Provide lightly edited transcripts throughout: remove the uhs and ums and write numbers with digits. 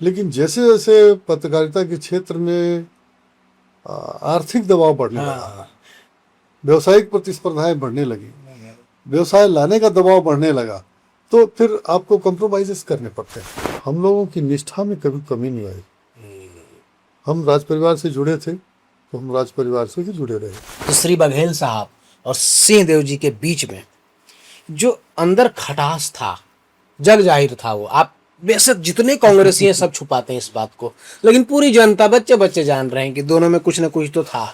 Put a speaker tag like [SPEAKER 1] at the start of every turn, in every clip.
[SPEAKER 1] लेकिन जैसे जैसे पत्रकारिता के क्षेत्र में आर्थिक दबाव बढ़ने लगा,
[SPEAKER 2] हाँ।
[SPEAKER 1] व्यवसायिक प्रतिस्पर्धाएं बढ़ने लगी, व्यवसाय लाने का दबाव बढ़ने लगा, तो फिर आपको कॉम्प्रोमाइजेस करने पड़ते हैं। हम लोगों की निष्ठा में कभी कमी नहीं आई। हम राज परिवार से जुड़े थे तो हम राज परिवार से ही जुड़े रहे।
[SPEAKER 2] तो श्री बघेल साहब और सिंहदेव जी के बीच में जो अंदर खटास था, जग जाहिर था वो। आप बेशक जितने कांग्रेसी हैं सब छुपाते हैं इस बात को, लेकिन पूरी जनता, बच्चे बच्चे जान रहे हैं कि दोनों में कुछ ना कुछ तो था।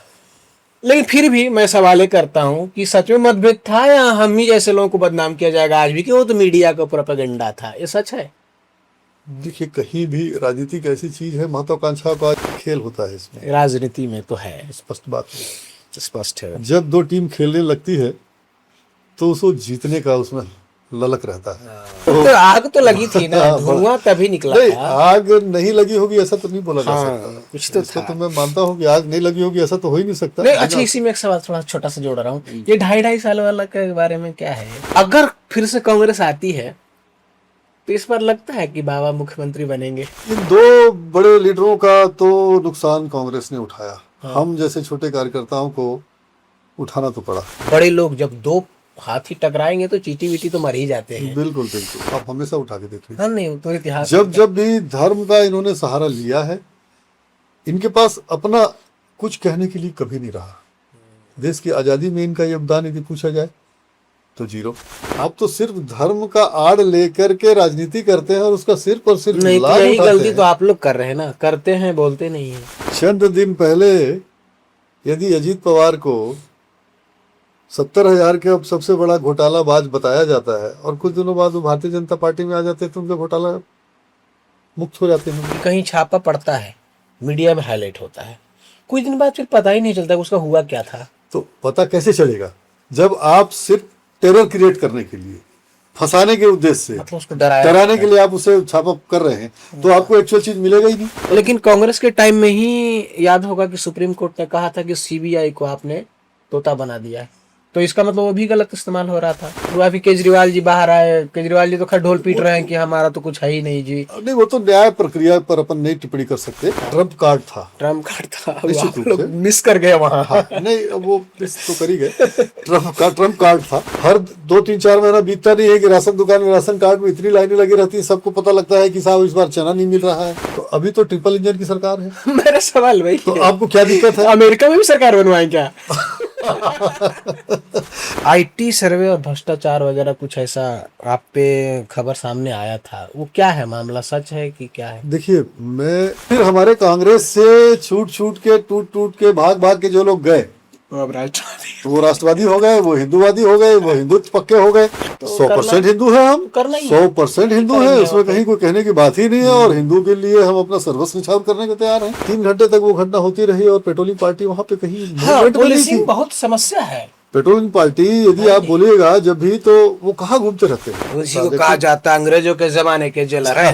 [SPEAKER 2] लेकिन फिर भी मैं सवाल करता हूं कि सच में मतभेद था या हम ही जैसे लोगों को बदनाम किया जाएगा आज भी कि वो तो मीडिया का प्रोपेगेंडा था? ये सच है?
[SPEAKER 1] देखिए, कहीं भी राजनीति एक ऐसी चीज है, महत्वाकांक्षा का खेल होता है इसमें,
[SPEAKER 2] राजनीति में तो है,
[SPEAKER 1] स्पष्ट बात है।
[SPEAKER 2] स्पष्ट है।
[SPEAKER 1] जब दो टीम खेलने लगती है तो उसको जीतने का उसमें ललक रहता है।
[SPEAKER 2] तो आग तो लगी थी ना, धुआं तभी निकला
[SPEAKER 1] नहीं,
[SPEAKER 2] था।
[SPEAKER 1] आग नहीं लगी होगी ऐसा तो नहीं बोला जा
[SPEAKER 2] हाँ,
[SPEAKER 1] सकता।
[SPEAKER 2] कुछ तो
[SPEAKER 1] इसको
[SPEAKER 2] था।
[SPEAKER 1] तो मैं मानता हूँ कि आग नहीं लगी होगी ऐसा तो हो ही नहीं सकता।
[SPEAKER 2] नहीं, अच्छा, इसी में एक सवाल थोड़ा छोटा सा जोड़ रहा हूँ। ये 2.5 साल वाला के बारे में क्या है? अगर फिर से कांग्रेस आती है तो इस बार लगता है कि बाबा मुख्यमंत्री बनेंगे?
[SPEAKER 1] इन दो बड़े लीडरों का तो नुकसान कांग्रेस ने उठाया, हम जैसे छोटे कार्यकर्ताओं को उठाना तो पड़ा।
[SPEAKER 2] बड़े लोग जब दो हाथी टकराएंगे तो चीटी वीटी तो मर ही जाते हैं।
[SPEAKER 1] बिल्कुल बिल्कुल, आप हमेशा उठा के देखिए।
[SPEAKER 2] हाँ, नहीं तो इतिहास
[SPEAKER 1] जब जब भी धर्म का इन्होंने सहारा लिया है, इनके पास अपना कुछ कहने के लिए कभी नहीं रहा। देश की आजादी में इनका योगदान यदि पूछा जाए तो जीरो। आप तो सिर्फ धर्म का आड़ लेकर के राजनीति करते हैं और उसका सिर्फ और सिर्फ
[SPEAKER 2] नहीं, तो
[SPEAKER 1] लाभ
[SPEAKER 2] यही
[SPEAKER 1] उठाते
[SPEAKER 2] गलती
[SPEAKER 1] हैं।
[SPEAKER 2] तो आप लोग कर रहे हैं ना, करते हैं बोलते नहीं है।
[SPEAKER 1] चंद दिन पहले यदि अजीत पवार को 70,000 के अब सबसे बड़ा घोटालाबाज बताया जाता है और कुछ दिनों बाद वो भारतीय जनता पार्टी में आ जाते हैं तो उनका घोटाला मुक्त हो जाते हैं।
[SPEAKER 2] कहीं छापा पड़ता है, मीडिया में हाईलाइट होता है, कुछ दिन बाद फिर पता ही नहीं चलता उसका हुआ क्या था।
[SPEAKER 1] तो पता कैसे चलेगा जब आप सिर्फ टेरर क्रिएट करने के लिए, फंसाने के उद्देश्य से,
[SPEAKER 2] मतलब उसको डराया,
[SPEAKER 1] डराने के लिए आप उसे छापा कर रहे हैं, तो आपको एक्चुअल चीज मिलेगा ही नहीं।
[SPEAKER 2] लेकिन कांग्रेस के टाइम में ही याद होगा कि सुप्रीम कोर्ट ने कहा था कि सीबीआई को आपने तोता बना दिया है, तो इसका मतलब वो भी गलत इस्तेमाल हो रहा था। तो अभी केजरीवाल जी बाहर आए, केजरीवाल जी तो खैर ढोल पीट रहे हैं कि हमारा तो कुछ है ही नहीं जी।
[SPEAKER 1] नहीं, वो तो न्याय प्रक्रिया पर अपन नहीं टिप्पणी कर सकते। ट्रम्प कार्ड था,
[SPEAKER 2] ट्रम्प कार्ड था,
[SPEAKER 1] निश्चित
[SPEAKER 2] आप
[SPEAKER 1] रूप
[SPEAKER 2] लोग
[SPEAKER 1] से।
[SPEAKER 2] मिस कर गए वहां।
[SPEAKER 1] हाँ, नहीं वो मिस तो कर ही गए। ट्रम्प कार्ड था। हर 2-3-4 महीना बीतता नहीं है कि राशन दुकान में राशन कार्ड में इतनी लाइनें लगी रहती है, सबको पता लगता है कि साहब इस बार चना नहीं मिल रहा है। तो अभी तो ट्रिपल इंजन की सरकार है।
[SPEAKER 2] मेरा सवाल भाई,
[SPEAKER 1] तो आपको क्या दिक्कत है?
[SPEAKER 2] अमेरिका में भी सरकार बनवाएं क्या? आईटी सर्वे और भ्रष्टाचार वगैरह कुछ ऐसा आप पे खबर सामने आया था, वो क्या है मामला? सच है कि क्या है?
[SPEAKER 1] देखिए, मैं फिर हमारे कांग्रेस से छूट छूट के, टूट टूट के, भाग भाग के जो लोग गए,
[SPEAKER 2] अब राजनीति
[SPEAKER 1] तो वो राष्ट्रवादी हो गए, वो हिंदूवादी हो गए, वो हिंदुत्व पक्के हो गए। 100% हिंदू है हम,
[SPEAKER 2] करना ही
[SPEAKER 1] 100% हिंदू है, उसमें कहीं कोई कहने की बात ही नहीं है। और हिंदू के लिए हम अपना सर्वस्व न्यौछावर करने को तैयार हैं। 3 घंटे तक वो घटना होती रही और पेट्रोलिंग पार्टी वहां पे कहीं
[SPEAKER 2] हाँ,
[SPEAKER 1] movement में नहीं
[SPEAKER 2] पुलिसिंग
[SPEAKER 1] थी।
[SPEAKER 2] बहुत समस्या है।
[SPEAKER 1] पेट्रोलिंग पार्टी यदि आप बोलिएगा जब भी, तो वो कहाँ घूमते रहते हैं।
[SPEAKER 2] उसी को कहा जाता है अंग्रेजों के जमाने के जेलर है।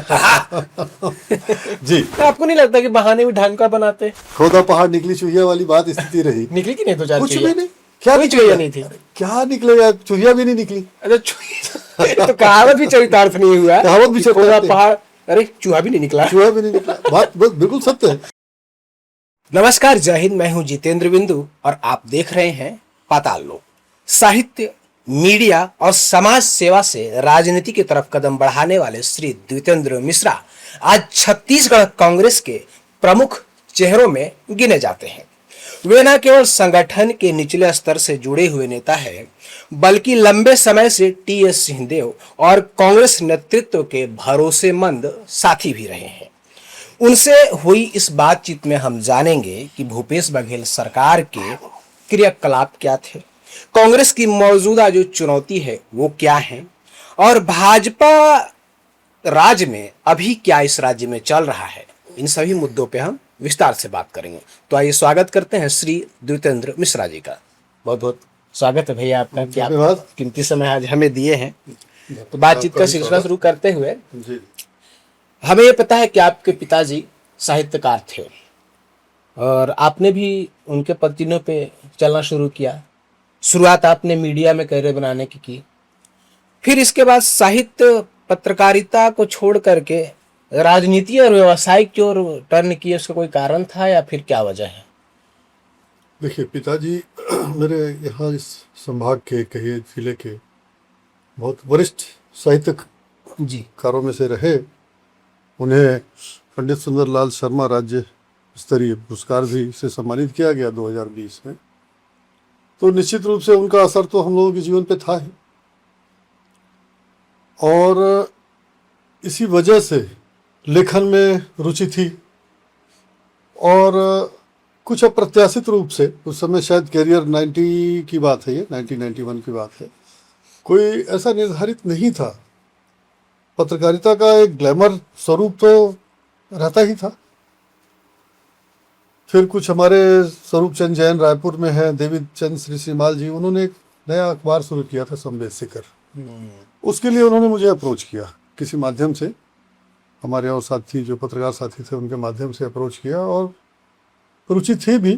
[SPEAKER 1] जी,
[SPEAKER 2] तो आपको नहीं लगता कि बहाने भी ढंग का बनाते?
[SPEAKER 1] खोदा पहाड़ निकली चूहिया वाली बात स्थिति रही।
[SPEAKER 2] निकली कि नहीं? तो चार
[SPEAKER 1] कुछ
[SPEAKER 2] चुहिया।
[SPEAKER 1] भी नहीं, क्या
[SPEAKER 2] कोई चुहिया नहीं थी।
[SPEAKER 1] क्या निकलेगा, चूहिया भी नहीं निकली।
[SPEAKER 2] अच्छा, चुहिया तो कहावत भी चरितार्थ नहीं हुआ।
[SPEAKER 1] कहावत भी चरितार्थ
[SPEAKER 2] खोदा
[SPEAKER 1] नहीं।
[SPEAKER 2] पहाड़, अरे चूहा भी नहीं निकला।
[SPEAKER 1] चूहा भी नहीं निकला, बात बस बिल्कुल सत्य है।
[SPEAKER 2] नमस्कार, जय हिंद। मैं हूं जितेंद्र बिंदु और आप देख रहे हैं पाताल लोक। साहित्य, मीडिया और समाज सेवा से राजनीति की तरफ कदम बढ़ाने वाले श्री द्वितेंद्र मिश्रा आज छत्तीसगढ़ कांग्रेस के प्रमुख चेहरों में गिने जाते हैं। वे न केवल संगठन के निचले स्तर से जुड़े हुए नेता हैं, बल्कि लंबे समय से टीएस सिंहदेव और कांग्रेस नेतृत्व के भरोसेमंद साथी भी रहे हैं। उनसे हुई इस बातचीत में हम जानेंगे कि भूपेश बघेल सरकार के क्रियाकलाप क्या थे, कांग्रेस की मौजूदा जो चुनौती है वो क्या है, और भाजपा राज में अभी क्या इस राज्य में चल रहा है। इन सभी मुद्दों पे हम विस्तार से बात करेंगे। तो आइए स्वागत करते हैं श्री द्वितेंद्र मिश्रा जी का। बहुत बहुत स्वागत है भैया आपका, कि आप कीमती समय आज हमें दिए हैं। तो बातचीत का सिलसिला शुरू करते हुए, हमें ये पता है कि आपके पिताजी साहित्यकार थे और आपने भी उनके पत्तिनों पे चलना शुरू किया। शुरुआत आपने मीडिया में करियर बनाने की, फिर इसके बाद साहित्य पत्रकारिता को छोड़ करके राजनीति और व्यवसायिक की ओर टर्न किए, उसका कोई कारण था या फिर क्या वजह है?
[SPEAKER 1] देखिए, पिताजी मेरे यहाँ इस संभाग के कहिए जिले के बहुत वरिष्ठ साहित्यकारों
[SPEAKER 2] जी।
[SPEAKER 1] में से रहे। उन्हें पंडित सुंदरलाल शर्मा राज्य स्तरीय पुरस्कार भी से सम्मानित किया गया 2020 में। तो निश्चित रूप से उनका असर तो हम लोगों के जीवन पे था ही, और इसी वजह से लेखन में रुचि थी। और कुछ अप्रत्याशित रूप से उस समय, शायद कैरियर 90 की बात है, ये 1991 की बात है, कोई ऐसा निर्धारित नहीं था। पत्रकारिता का एक ग्लैमर स्वरूप तो रहता ही था। फिर कुछ हमारे स्वरूप चंद जैन रायपुर में है, देवी चंद श्री श्रीमाल जी, उन्होंने एक नया अखबार शुरू किया था, संवेद शिखर। उसके लिए उन्होंने मुझे अप्रोच किया किसी माध्यम से, हमारे और साथी जो पत्रकार साथी थे उनके माध्यम से अप्रोच किया, और रुचि थी भी,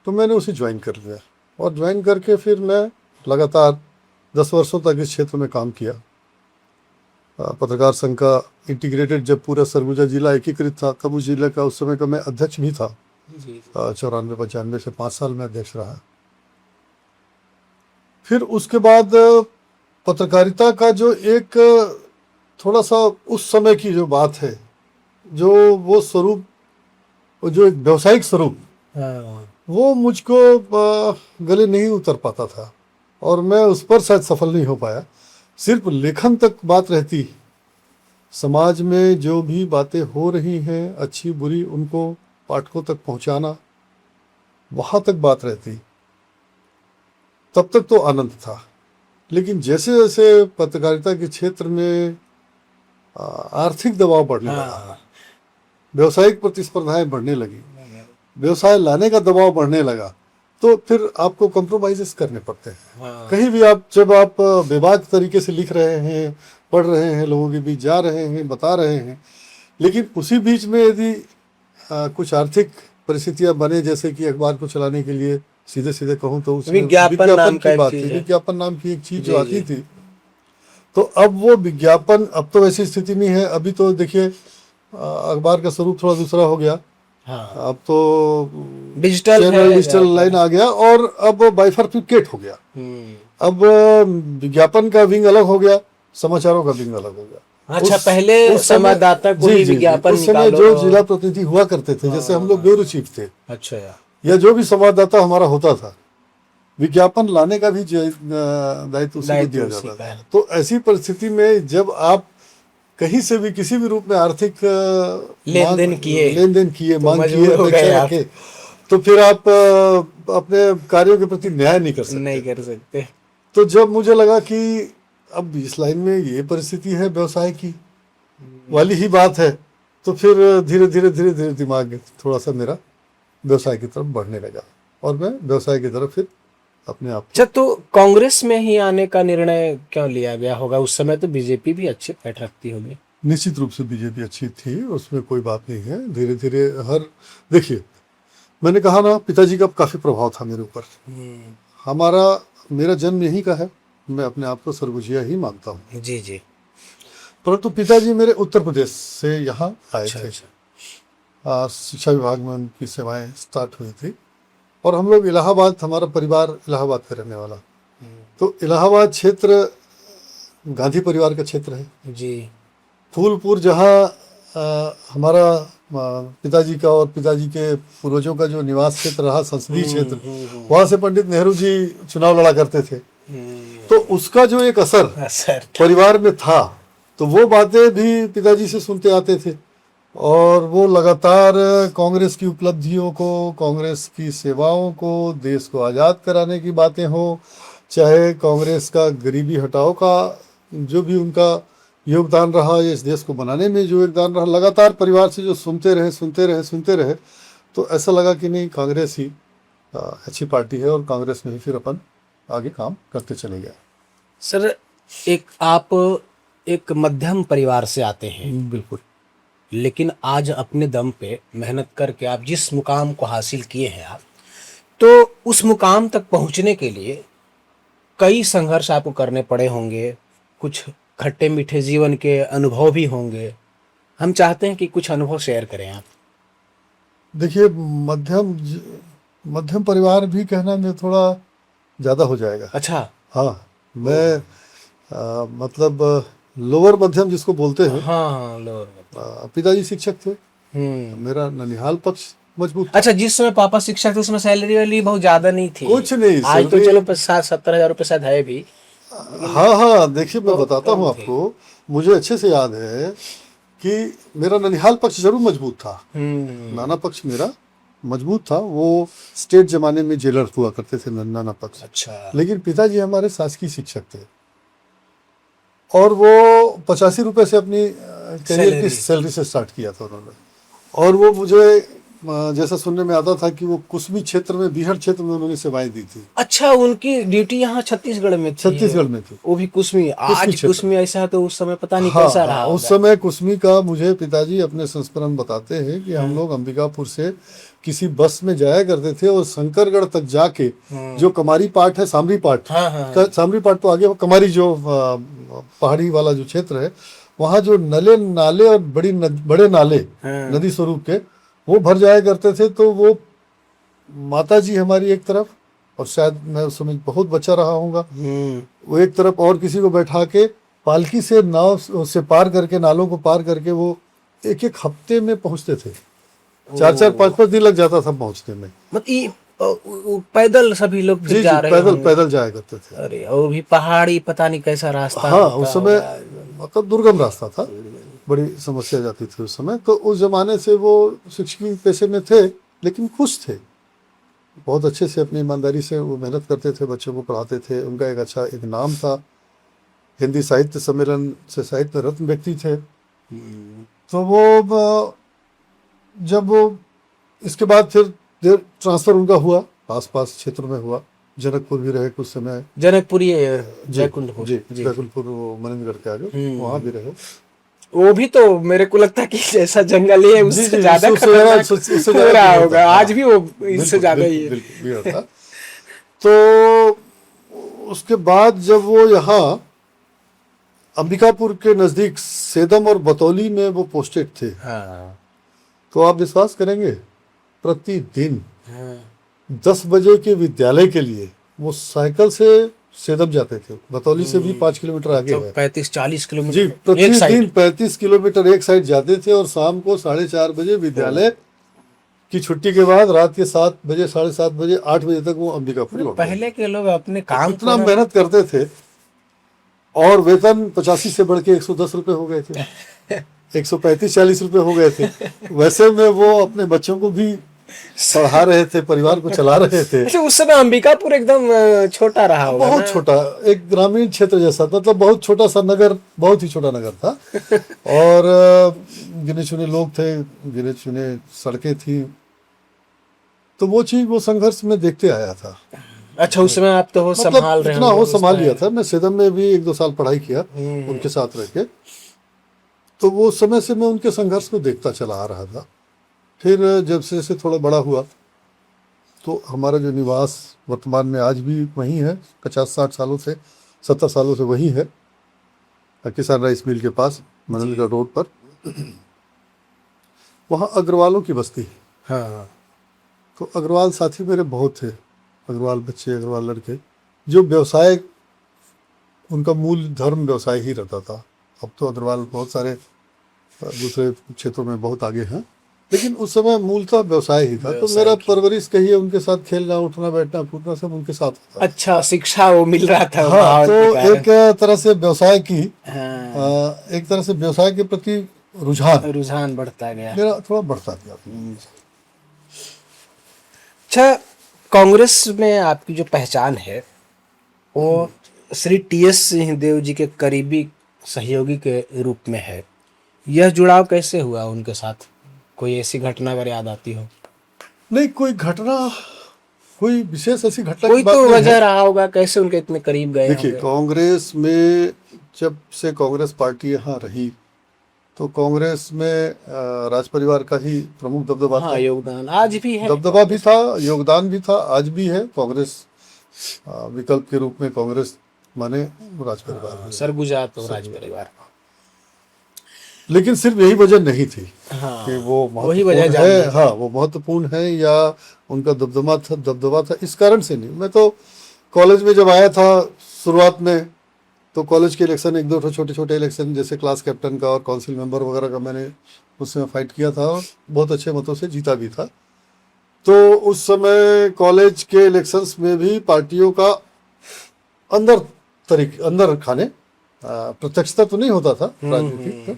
[SPEAKER 1] तो मैंने उसे ज्वाइन कर लिया। और ज्वाइन करके फिर मैं लगातार 10 वर्षों तक इस क्षेत्र में काम किया। पत्रकार संघ का इंटीग्रेटेड, जब पूरा सरगुजा जिला एकीकृत था, तब उस जिले का उस समय का मैं अध्यक्ष भी था। 94-95 से 5 साल में अध्यक्ष रहा। फिर उसके बाद पत्रकारिता का जो एक थोड़ा सा उस समय की जो बात है, जो वो स्वरूप, जो एक व्यावसायिक स्वरूप, वो मुझको गले नहीं उतर पाता था, और मैं उस पर शायद सफल नहीं हो पाया। सिर्फ लेखन तक बात रहती, समाज में जो भी बातें हो रही हैं, अच्छी बुरी, उनको पाठकों तक पहुंचाना, वहाँ तक बात रहती, तब तक तो आनंद था। लेकिन जैसे जैसे पत्रकारिता के क्षेत्र में आर्थिक दबाव बढ़ने लगा, व्यवसायिक प्रतिस्पर्धाएं बढ़ने लगी, व्यवसाय लाने का दबाव बढ़ने लगा, तो फिर आपको कॉम्प्रोमाइजेस करने पड़ते हैं। कहीं भी आप, जब आप बेबाक तरीके से लिख रहे हैं, पढ़ रहे हैं, लोगों के बीच जा रहे हैं, बता रहे हैं, लेकिन उसी बीच में यदि कुछ आर्थिक परिस्थितियां बने, जैसे कि अखबार को चलाने के लिए सीधे सीधे कहूँ तो उसमें विज्ञापन की बात थी, विज्ञापन नाम की एक चीज जो आती थी, तो अब वो विज्ञापन, अब तो वैसी स्थिति नहीं है। अभी तो देखिए, अखबार का स्वरूप थोड़ा दूसरा हो गया। अब तो डिजिटल लाइन आ गया, और अब बाइफरफिकेट हो गया। अब विज्ञापन का विंग अलग हो गया, समाचारों का विंग अलग हो गया।
[SPEAKER 2] अच्छा, पहले संवाददाता को ही विज्ञापन
[SPEAKER 1] उस समय जो जिला प्रतिनिधि हुआ करते थे, जैसे हम लोग ब्यूरो चीफ थे,
[SPEAKER 2] अच्छा,
[SPEAKER 1] या जो भी संवाददाता हमारा होता था, विज्ञापन लाने का भी दायित्व उसी को दिया जाता था। तो ऐसी परिस्थिति में जब आप कहीं से भी किसी भी रूप में आर्थिक लेन देन किए, मांग किए, अपेक्षा रखे, तो फिर आप अपने कार्यों के प्रति न्याय नहीं कर सकते। तो जब मुझे लगा कि अब इस लाइन में ये परिस्थिति है, व्यवसाय की वाली ही बात है, तो फिर धीरे धीरे दिमाग थोड़ा सा मेरा व्यवसाय की तरफ बढ़ने लगा, और मैं व्यवसाय की तरफ फिर अपने आप।
[SPEAKER 2] अच्छा, तो कांग्रेस में ही आने का निर्णय क्यों लिया गया होगा? उस समय तो बीजेपी भी अच्छी पैठ रखती होगी।
[SPEAKER 1] निश्चित रूप से बीजेपी अच्छी थी, उसमें कोई बात नहीं है। धीरे धीरे देखिए, मैंने कहा ना, पिताजी का काफी प्रभाव था मेरे ऊपर। मेरा जन्म यहीं का है, मैं अपने आप को सरगुजिया ही मानता हूँ।
[SPEAKER 2] जी।
[SPEAKER 1] परंतु पिताजी मेरे उत्तर प्रदेश से यहाँ आए थे। शिक्षा विभाग में उनकी सेवाएं स्टार्ट हुई थी, और हम लोग इलाहाबाद, हमारा परिवार इलाहाबाद का रहने वाला, तो इलाहाबाद क्षेत्र गांधी परिवार का क्षेत्र है
[SPEAKER 2] जी।
[SPEAKER 1] फूलपुर, जहाँ हमारा पिताजी का और पिताजी के पूर्वजों का जो निवास क्षेत्र रहा, संसदीय क्षेत्र, वहाँ से पंडित नेहरू जी चुनाव लड़ा करते थे। तो उसका जो एक असर परिवार में था, तो वो बातें भी पिताजी से सुनते आते थे, और वो लगातार कांग्रेस की उपलब्धियों को, कांग्रेस की सेवाओं को, देश को आज़ाद कराने की बातें हो, चाहे कांग्रेस का गरीबी हटाओ का जो भी उनका योगदान रहा, इस देश को बनाने में जो योगदान रहा, लगातार परिवार से जो सुनते रहे, तो ऐसा लगा कि नहीं, कांग्रेस ही अच्छी पार्टी है, और कांग्रेस में ही फिर अपन आगे काम करते चले गए।
[SPEAKER 2] सर, आप एक मध्यम परिवार से आते हैं,
[SPEAKER 1] बिल्कुल,
[SPEAKER 2] लेकिन आज अपने दम पे मेहनत करके आप जिस मुकाम को हासिल किए हैं आप, तो उस मुकाम तक पहुंचने के लिए कई संघर्ष आपको करने पड़े होंगे, कुछ खट्टे मीठे जीवन के अनुभव भी होंगे, हम चाहते हैं कि कुछ अनुभव शेयर करें आप।
[SPEAKER 1] देखिए, मध्यम परिवार भी कहना में थोड़ा ज़्यादा हो जाएगा।
[SPEAKER 2] अच्छा।
[SPEAKER 1] हाँ, मैं मतलब लोअर मध्यम जिसको बोलते हैं।
[SPEAKER 2] हाँ हाँ, लोअर।
[SPEAKER 1] पिताजी शिक्षक थे,
[SPEAKER 2] हम्म।
[SPEAKER 1] मेरा ननिहाल पक्ष मजबूत था।
[SPEAKER 2] अच्छा, जिस समय पापा शिक्षक थे उस समय सैलरी वाली बहुत ज्यादा नहीं थी।
[SPEAKER 1] कुछ नहीं,
[SPEAKER 2] आज तो
[SPEAKER 1] सैलरी।
[SPEAKER 2] चलो 60-70 हजार रुपये शायद है भी।
[SPEAKER 1] हाँ हाँ, देखिए मैं
[SPEAKER 2] बहुत
[SPEAKER 1] बताता हूँ
[SPEAKER 2] कम थे।
[SPEAKER 1] आपको। मुझे अच्छे से याद है कि मेरा ननिहाल पक्ष जरूर मजबूत था। नाना पक्ष मेरा मजबूत था। वो स्टेट जमाने में जेलर हुआ करते थे नाना पक्ष।
[SPEAKER 2] अच्छा।
[SPEAKER 1] लेकिन पिताजी हमारे शासकीय शिक्षक थे और वो 85 रुपये से अपनी करियर की सैलरी से स्टार्ट किया था उन्होंने। और वो मुझे जैसा सुनने में आता था कि वो कुसमी क्षेत्र में, बिहार क्षेत्र में उन्होंने सेवाएं दी थी।
[SPEAKER 2] अच्छा, उनकी ड्यूटी यहाँ छत्तीसगढ़ में थी।
[SPEAKER 1] छत्तीसगढ़ में थी,
[SPEAKER 2] वो भी कुसमी। आज
[SPEAKER 1] क्षेत्र।
[SPEAKER 2] कुसमी ऐसा है तो उस समय पता नहीं
[SPEAKER 1] हाँ
[SPEAKER 2] कैसा
[SPEAKER 1] हाँ,
[SPEAKER 2] रहा
[SPEAKER 1] उस
[SPEAKER 2] होगा।
[SPEAKER 1] समय कुसमी का मुझे पिताजी अपने संस्मरण बताते हैं कि हम लोग अंबिकापुर से किसी बस में जाया करते थे और शंकरगढ़ तक जाके जो कमारी पाट है, सामरी पाट, सामरी पाट तो आगे, कमारी जो पहाड़ी वाला जो क्षेत्र है, वहाँ जो नले नाले और बड़े नाले नदी स्वरूप के वो भर जाया करते थे। तो वो माता जी हमारी एक तरफ, और शायद मैं उस समय बहुत बच्चा रहा हूँगा, वो एक तरफ, और किसी को बैठा के पालकी से नाव से पार करके, नालों को पार करके वो एक एक हफ्ते में पहुंचते थे। 4-4 5-5 दिन लग जाता था पहुंचने में।
[SPEAKER 2] मतलब पैदल सभी लोग
[SPEAKER 1] जी
[SPEAKER 2] जा
[SPEAKER 1] जी,
[SPEAKER 2] रहे
[SPEAKER 1] पैदल
[SPEAKER 2] होंगे।
[SPEAKER 1] पैदल जाया करते थे।
[SPEAKER 2] अरे, और भी पहाड़ी, पता नहीं कैसा रास्ता
[SPEAKER 1] हाँ,
[SPEAKER 2] होता
[SPEAKER 1] उस समय
[SPEAKER 2] होगा।
[SPEAKER 1] मतलब दुर्गम रास्ता था, बड़ी समस्या जाती थी उस समय। तो उस जमाने से वो शिक्षकी पेशे में थे, लेकिन खुश थे, बहुत अच्छे से अपनी ईमानदारी से वो मेहनत करते थे, बच्चों को पढ़ाते थे। उनका एक अच्छा एक नाम था, हिंदी साहित्य सम्मेलन से साहित्य रत्न व्यक्ति थे। तो वो जब वो इसके बाद फिर ट्रांसफर उनका हुआ, आसपास क्षेत्र में हुआ, जनकपुर भी रहे कुछ समय।
[SPEAKER 2] जनकपुर, ये जयकुंठपुर।
[SPEAKER 1] जी, जयकुंठपुर, वो मनेन्द्रगढ़ के आगे, वहाँ भी रहे।
[SPEAKER 2] वो भी तो मेरे को लगता है कि जैसा जंगल है उससे ज्यादा खतरनाक हो रहा होगा। आज भी वो इससे ज्यादा ही है।
[SPEAKER 1] बिल्कुल था। तो उसके बाद जब वो यहाँ अंबिकापुर के नजदीक सेदम और बतौली में वो पोस्टेड थे, तो आप विश्वास करेंगे, प्रतिदिन 10 बजे के विद्यालय के लिए वो साइकिल से सेदम जाते थे। बतौली से भी 5 किलोमीटर आगे है।
[SPEAKER 2] 35-40 किलोमीटर
[SPEAKER 1] जी, प्रतिदिन 35 किलोमीटर एक साइड जाते थे और शाम को 4:30 बजे विद्यालय की छुट्टी के बाद रात के 7 बजे, 7:30 बजे, 8 बजे तक वो अंबिकापुर लौटते थे।
[SPEAKER 2] पहले के लोग अपने काम
[SPEAKER 1] इतना मेहनत करते थे और वेतन 85 से बढ़ के 110 रुपए हो गए थे, 135-40 रुपए हो गए थे। वैसे में वो अपने बच्चों को भी पढ़ा रहे थे, परिवार को चला रहे थे।
[SPEAKER 2] अच्छा, उस समय अंबिकापुर एकदम छोटा रहा होगा।
[SPEAKER 1] बहुत छोटा, एक ग्रामीण क्षेत्र जैसा, मतलब बहुत छोटा सा नगर, बहुत ही छोटा नगर था। और गिने चुने लोग थे, गिने चुने सड़कें थी। तो वो चीज, वो संघर्ष में देखते आया था।
[SPEAKER 2] अच्छा, उस समय आप तो संभाल रहे
[SPEAKER 1] इतना हो संभाल लिया था। मैं सेदम में भी 1-2 साल पढ़ाई किया उनके साथ रह के। तो वो समय से मैं उनके संघर्ष को देखता चला आ रहा था। फिर जब से थोड़ा बड़ा हुआ तो हमारा जो निवास वर्तमान में आज भी वहीं है, 50-60 सालों से, 70 सालों से वहीं है, किसान राइस मिल के पास, मनेन्द्रगढ़ रोड पर। वहाँ अग्रवालों की बस्ती है।
[SPEAKER 2] हाँ।
[SPEAKER 1] तो अग्रवाल साथी मेरे बहुत थे, अग्रवाल बच्चे, अग्रवाल लड़के, जो व्यवसाय, उनका मूल धर्म व्यवसाय ही रहता था। अब तो अग्रवाल बहुत सारे दूसरे क्षेत्रों में बहुत आगे हैं, लेकिन उस समय मूलतः व्यवसाय ही था। तो मेरा परवरिश कहिए, उनके साथ खेलना, उठना, बैठना, कूदना सब उनके साथ होता।
[SPEAKER 2] अच्छा, शिक्षा वो मिल रहा था।
[SPEAKER 1] हाँ, तो एक तरह से व्यवसाय की, एक तरह से व्यवसाय के प्रति रुझान
[SPEAKER 2] बढ़ता गया,
[SPEAKER 1] मेरा थोड़ा बढ़ता गया।
[SPEAKER 2] अच्छा, कांग्रेस में आपकी जो पहचान है वो श्री टी.एस. सिंहदेव जी के करीबी सहयोगी के रूप में है। यह जुड़ाव कैसे हुआ उनके साथ? कोई ऐसी घटना अगर याद आती हो?
[SPEAKER 1] नहीं, कोई घटना, कोई विशेष ऐसी घटना
[SPEAKER 2] कोई तो वजह रहा होगा, कैसे उनके इतने करीब गए?
[SPEAKER 1] देखिए, कांग्रेस में जब से कांग्रेस पार्टी यहाँ रही तो कांग्रेस में राज परिवार का ही प्रमुख दबदबा था।
[SPEAKER 2] योगदान आज भी है,
[SPEAKER 1] दबदबा भी था, योगदान भी था, आज भी है। कांग्रेस विकल्प के रूप में कांग्रेस माने राज परिवार,
[SPEAKER 2] सरगुजा तो राज परिवार।
[SPEAKER 1] लेकिन सिर्फ यही वजह नहीं थी
[SPEAKER 2] हाँ,
[SPEAKER 1] कि वो
[SPEAKER 2] वही वजह
[SPEAKER 1] महत्वपूर्ण
[SPEAKER 2] जानना
[SPEAKER 1] है,
[SPEAKER 2] था।
[SPEAKER 1] हाँ वो महत्वपूर्ण है या उनका दबदबा था, इस कारण से नहीं। मैं तो कॉलेज में जब आया था शुरुआत में, तो कॉलेज के इलेक्शन, एक दो छोटे छोटे इलेक्शन जैसे क्लास कैप्टन का और काउंसिल मेंबर वगैरह का मैंने उसमें फाइट किया था और बहुत अच्छे मतों से जीता भी था। तो उस समय कॉलेज के इलेक्शंस में भी पार्टियों का अंदर खाने प्रत्यक्षता तो नहीं होता था राजनीतिक का,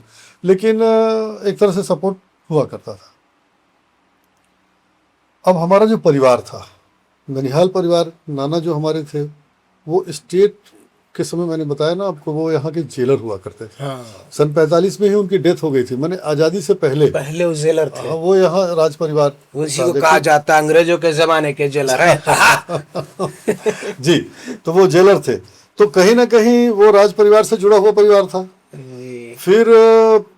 [SPEAKER 1] लेकिन एक तरह से सपोर्ट हुआ करता था। अब हमारा जो परिवार था, ननिहाल परिवार, नाना जो हमारे थे, वो स्टेट के समय मैंने बताया ना आपको, वो यहाँ के जेलर हुआ करते थे।
[SPEAKER 2] हाँ,
[SPEAKER 1] सन 45 में ही उनकी डेथ हो गई थी, मैंने आज़ादी से पहले।
[SPEAKER 2] पहले वो जेलर थे।
[SPEAKER 1] हाँ, वो यहाँ राज परिवार
[SPEAKER 2] उसी
[SPEAKER 1] था,
[SPEAKER 2] को कहा
[SPEAKER 1] देखिए।
[SPEAKER 2] जाता अंग्रेजों के जमाने के जेलर है।
[SPEAKER 1] जी, तो वो जेलर थे, तो कहीं ना कहीं वो राज परिवार से जुड़ा हुआ परिवार था। फिर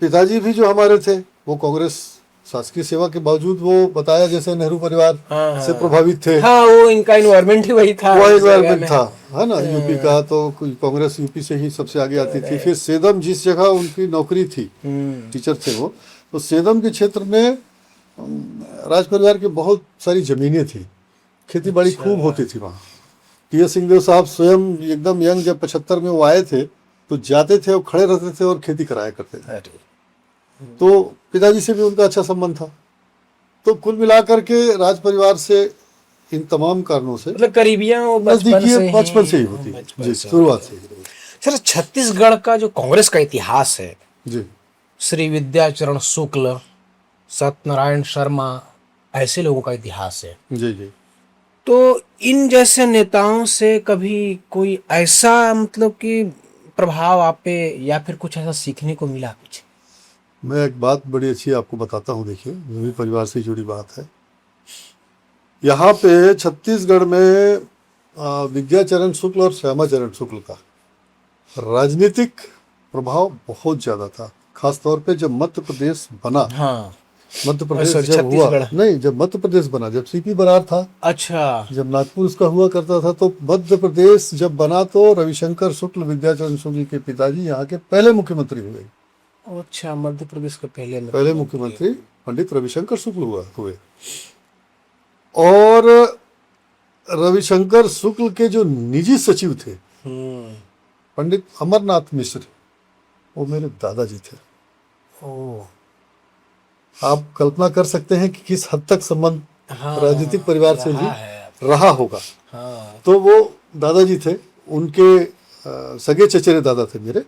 [SPEAKER 1] पिताजी भी जो हमारे थे वो कांग्रेस शासकीय सेवा के बावजूद, वो बताया जैसे नेहरू परिवार
[SPEAKER 2] हाँ,
[SPEAKER 1] से प्रभावित थे।
[SPEAKER 2] हाँ, वो इनका इन्वायरमेंट ही वही था
[SPEAKER 1] वो
[SPEAKER 2] उस जगह
[SPEAKER 1] एनवायरमेंट
[SPEAKER 2] में।
[SPEAKER 1] था, है ना, यूपी का, तो कांग्रेस यूपी से ही सबसे आगे आती थी। फिर सेदम जिस जगह उनकी नौकरी थी, टीचर थे वो, तो सेदम के क्षेत्र में राज परिवार की बहुत सारी जमीनें थी, खेती बाड़ी खूब होती थी वहाँ। टी.एस. सिंहदेव साहब स्वयं एकदम यंग, जब 75 में वो आए थे, तो जाते थे और खड़े रहते थे और खेती कराया करते थे। तो पिताजी से भी उनका अच्छा संबंध था। तो कुल मिलाकर के राज परिवार से इन तमाम कारणों से
[SPEAKER 2] मतलब करीबियां वो
[SPEAKER 1] बचपन से ही होती है जी, शुरुआत से ही।
[SPEAKER 2] सर, छत्तीसगढ़ का जो कांग्रेस का इतिहास है,
[SPEAKER 1] जी
[SPEAKER 2] श्री विद्याचरण शुक्ल, सत्यनारायण शर्मा, ऐसे लोगों का इतिहास है।
[SPEAKER 1] जी जी।
[SPEAKER 2] तो इन जैसे नेताओं से कभी कोई ऐसा मतलब कि प्रभाव आप पे या फिर कुछ ऐसा सीखने को मिला कुछ?
[SPEAKER 1] मैं एक बात बड़ी अच्छी आपको बताता हूँ, देखिए, जो भी परिवार से जुड़ी बात है। यहाँ पे छत्तीसगढ़ में विद्याचरण शुक्ल और श्यामाचरण शुक्ल का राजनीतिक प्रभाव बहुत ज़्यादा था, खास तौर पे जब मध्य प्रदेश बना।
[SPEAKER 2] हाँ,
[SPEAKER 1] मध्य प्रदेश
[SPEAKER 2] सॉरी,
[SPEAKER 1] जब हुआ,
[SPEAKER 2] छत्तीसगढ़।
[SPEAKER 1] नहीं, जब मध्य प्रदेश बना, जब सीपी बरार था,
[SPEAKER 2] अच्छा,
[SPEAKER 1] जब नागपुर उसका हुआ करता था, तो मध्य प्रदेश जब बना तो रविशंकर शुक्ल, विद्याचरण शुक्ल के पिताजी, यहाँ के पहले मुख्यमंत्री हुए।
[SPEAKER 2] अच्छा, मध्य प्रदेश का
[SPEAKER 1] पहले मुख्यमंत्री पंडित रविशंकर शुक्ल हुए। और रविशंकर शुक्ल के जो निजी सचिव थे, पंडित अमरनाथ मिश्र, वो मेरे दादाजी थे।
[SPEAKER 2] ओ,
[SPEAKER 1] आप कल्पना कर सकते हैं कि किस हद तक संबंध
[SPEAKER 2] हाँ,
[SPEAKER 1] राजनीतिक परिवार से भी
[SPEAKER 2] है।
[SPEAKER 1] रहा होगा।
[SPEAKER 2] हाँ,
[SPEAKER 1] तो वो दादाजी थे, उनके सगे चचेरे दादा थे मेरे।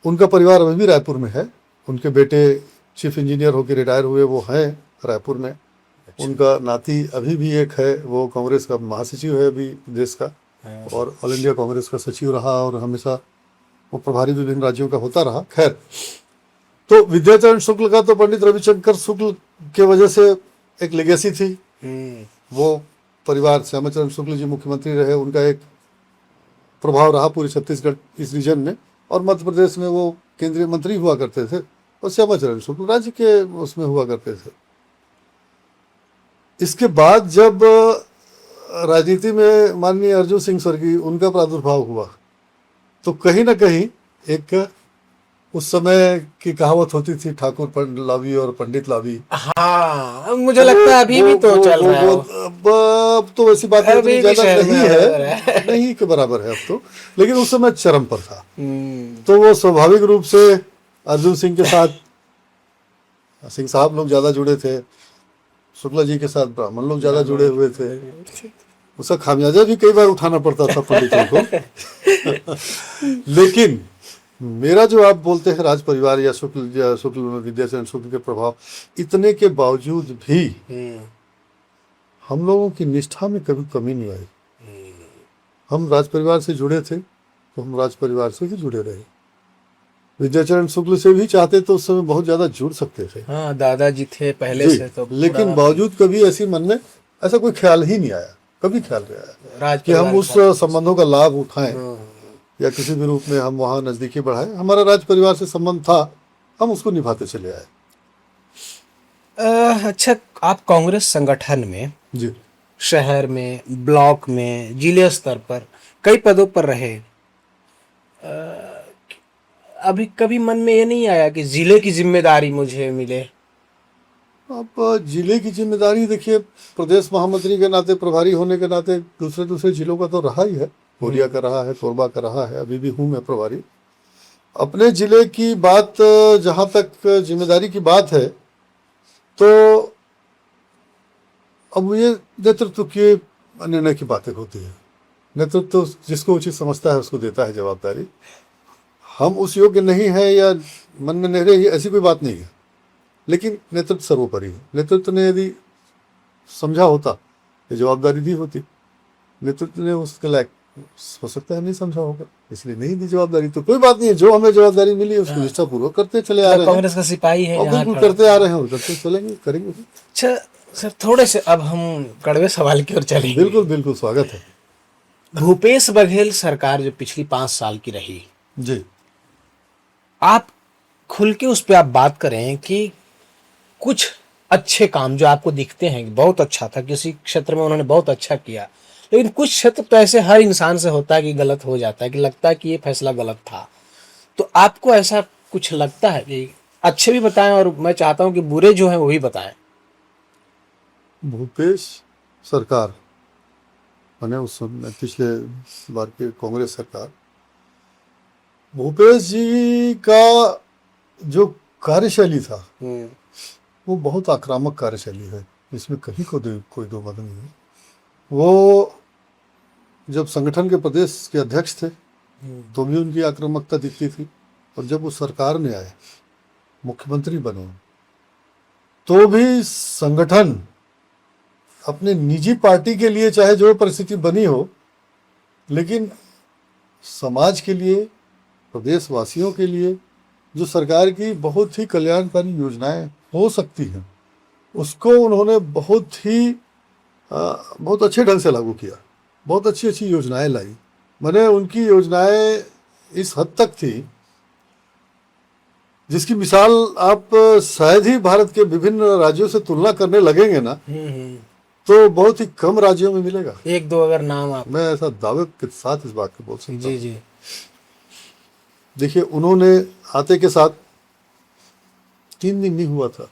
[SPEAKER 1] उनका परिवार अभी भी रायपुर में है। उनके बेटे चीफ इंजीनियर होकर रिटायर हुए, वो हैं रायपुर में। उनका नाती अभी भी एक है, वो कांग्रेस का महासचिव है अभी देश का, और ऑल इंडिया कांग्रेस का सचिव रहा, और हमेशा वो प्रभारी विभिन्न राज्यों का होता रहा। खैर, तो विद्याचरण शुक्ल का तो पंडित रविशंकर शुक्ल के वजह से एक लेगेसी थी। वो परिवार, श्यामाचरण शुक्ल जी मुख्यमंत्री रहे, उनका एक प्रभाव रहा पूरे छत्तीसगढ़ इस रीजन में। और मध्य प्रदेश में वो केंद्रीय मंत्री हुआ करते थे, और श्यामाचरण शुक्ल राज्य के उसमें हुआ करते थे। इसके बाद जब राजनीति में माननीय अर्जुन सिंह स्वर्गीय, उनका प्रादुर्भाव हुआ, तो कहीं ना कहीं एक उस समय की कहावत होती थी, ठाकुर लावी और पंडित लावी।
[SPEAKER 2] हाँ, मुझे लगता है अभी भी तो चल रहा है।
[SPEAKER 1] अब तो वैसी बात
[SPEAKER 2] अभी भी
[SPEAKER 1] ज्यादा
[SPEAKER 2] शहर
[SPEAKER 1] नहीं
[SPEAKER 2] में
[SPEAKER 1] है, नहीं के बराबर है अब तो, लेकिन उस समय चरम पर था। तो वो स्वाभाविक रूप से अर्जुन सिंह के साथ सिंह साहब लोग ज्यादा जुड़े थे, शुक्ला जी के साथ ब्राह्मण लोग ज्यादा जुड़े हुए थे। उसका खामियाजा भी कई बार उठाना पड़ता था पंडितों को। लेकिन मेरा जो आप बोलते हैं राज परिवार या शुक्ल विद्याचरण शुक्ल के प्रभाव, इतने के बावजूद भी हम लोगों की निष्ठा में कभी कमी नहीं आई। हम राज परिवार से जुड़े थे, तो हम राज परिवार से ही जुड़े रहे। विद्याचरण शुक्ल से भी चाहते तो उस समय बहुत ज्यादा जुड़ सकते थे।
[SPEAKER 2] हाँ, दादाजी थे पहले से तो,
[SPEAKER 1] लेकिन बावजूद कभी ऐसी मन में ऐसा कोई ख्याल ही नहीं आया, कभी ख्याल नहीं आया कि हम उस संबंधों का लाभ उठाएं या किसी भी रूप में हम वहाँ नजदीकी बढ़ाएं। हमारा राज परिवार से संबंध था, हम उसको निभाते चले आए।
[SPEAKER 2] अच्छा, आप कांग्रेस संगठन में
[SPEAKER 1] जी,
[SPEAKER 2] शहर में, ब्लॉक में, जिले स्तर पर कई पदों पर रहे। अभी कभी मन में ये नहीं आया कि जिले की जिम्मेदारी मुझे मिले?
[SPEAKER 1] अब जिले की जिम्मेदारी देखिए, प्रदेश महामंत्री के नाते, प्रभारी होने के नाते दूसरे दूसरे जिलों का तो रहा ही है। कोरिया का रहा है, कोरबा का रहा है, अभी भी हूँ मैं प्रभारी। अपने जिले की बात, जहाँ तक जिम्मेदारी की बात है, तो अब ये नेतृत्व के निर्णय की बातें होती है। नेतृत्व तो जिसको उचित समझता है उसको देता है जवाबदारी। हम उस योग्य नहीं है या मन में नहीं रहे, ऐसी कोई बात नहीं है, लेकिन नेतृत्व सर्वोपरि है। नेतृत्व ने यदि समझा होता, ये जवाबदारी दी होती, नेतृत्व ने उसके लायक हो सकता है नहीं समझा होगा, इसलिए नहीं दी जवाबदारी। तो कोई बात नहीं है, जो हमें जवाबदारी मिली है उसको निष्ठापूर्वक करते चले आ रहे हैं।
[SPEAKER 2] कांग्रेस का सिपाही है
[SPEAKER 1] और
[SPEAKER 2] यहाँ
[SPEAKER 1] बिल्कुल
[SPEAKER 2] खड़ा।
[SPEAKER 1] करते आ रहे हैं, करते चलेंगे, करेंगे।
[SPEAKER 2] अच्छा सर, थोड़े से अब हम कड़वे सवाल की ओर चलेंगे।
[SPEAKER 1] बिल्कुल बिल्कुल, स्वागत है
[SPEAKER 2] भूपेश बघेल सरकार जो पिछली 5 साल की रही,
[SPEAKER 1] जी।
[SPEAKER 2] आप खुल के उस पर आप बात करें कि कुछ अच्छे काम जो आपको दिखते हैं कि बहुत अच्छा था, किसी क्षेत्र में उन्होंने बहुत अच्छा किया, लेकिन कुछ क्षेत्र तो ऐसे हर इंसान से होता है कि गलत हो जाता है, कि लगता है कि ये फैसला गलत था। तो आपको ऐसा कुछ लगता है कि अच्छे भी बताएं, और मैं चाहता हूं कि बुरे जो हैं वो भी बताएं।
[SPEAKER 1] भूपेश सरकार मैंने उस समय पिछले बार की कांग्रेस सरकार, भूपेश जी का जो कार्यशैली था वो बहुत आक्रामक कार्यशैली है, इसमें कहीं कोई दो मत नहीं है। वो जब संगठन के प्रदेश के अध्यक्ष थे तो भी उनकी आक्रामकता दिखती थी, और जब वो सरकार में आए, मुख्यमंत्री बने, तो भी संगठन अपने निजी पार्टी के लिए चाहे जो परिस्थिति बनी हो, लेकिन समाज के लिए, प्रदेशवासियों के लिए जो सरकार की बहुत ही कल्याणकारी योजनाएं हो सकती हैं, उसको उन्होंने बहुत अच्छे ढंग से लागू किया। बहुत अच्छी अच्छी योजनाएं लाई। मैंने उनकी योजनाएं इस हद तक थी जिसकी मिसाल आप शायद ही भारत के विभिन्न राज्यों से तुलना करने लगेंगे ना, तो बहुत ही कम राज्यों में मिलेगा।
[SPEAKER 2] एक दो अगर नाम आप।
[SPEAKER 1] मैं ऐसा दावे के साथ इस बात को बोल सकता हूँ।
[SPEAKER 2] जी जी।
[SPEAKER 1] देखिए, उन्होंने आते के साथ 3 दिन नहीं हुआ था,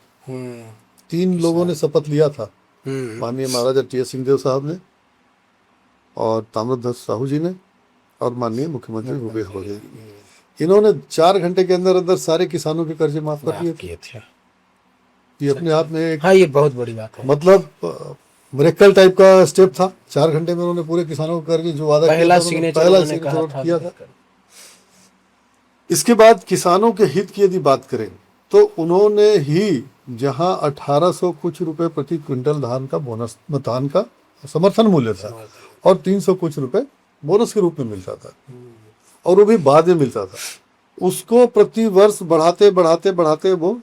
[SPEAKER 1] 3 लोगों ने शपथ लिया था, माननीय महाराजा टी.एस. सिंहदेव साहब ने, और ताम्रध्वज साहू जी ने, और माननीय मुख्यमंत्री भूपेश बघेल। इन्होंने 4 घंटे के अंदर अंदर सारे किसानों के कर्जे माफ कर दिए थे। ये अपने आप में एक,
[SPEAKER 2] हाँ, ये बहुत बड़ी बात है।
[SPEAKER 1] मतलब मिरेकल टाइप का स्टेप था। 4 घंटे में उन्होंने पूरे किसानों को करके जो वादा
[SPEAKER 2] पहला
[SPEAKER 1] किया था,
[SPEAKER 2] सिग्नेचर
[SPEAKER 1] किया था। इसके बाद किसानों के हित की यदि बात करें तो उन्होंने ही, जहां 1800 कुछ रुपए प्रति क्विंटल धान का समर्थन मूल्य था, और 300 कुछ रुपए बोनस के रूप में मिलता था, और वो भी बाद में मिलता था, उसको प्रति वर्ष बढ़ाते बढ़ाते बढ़ाते वो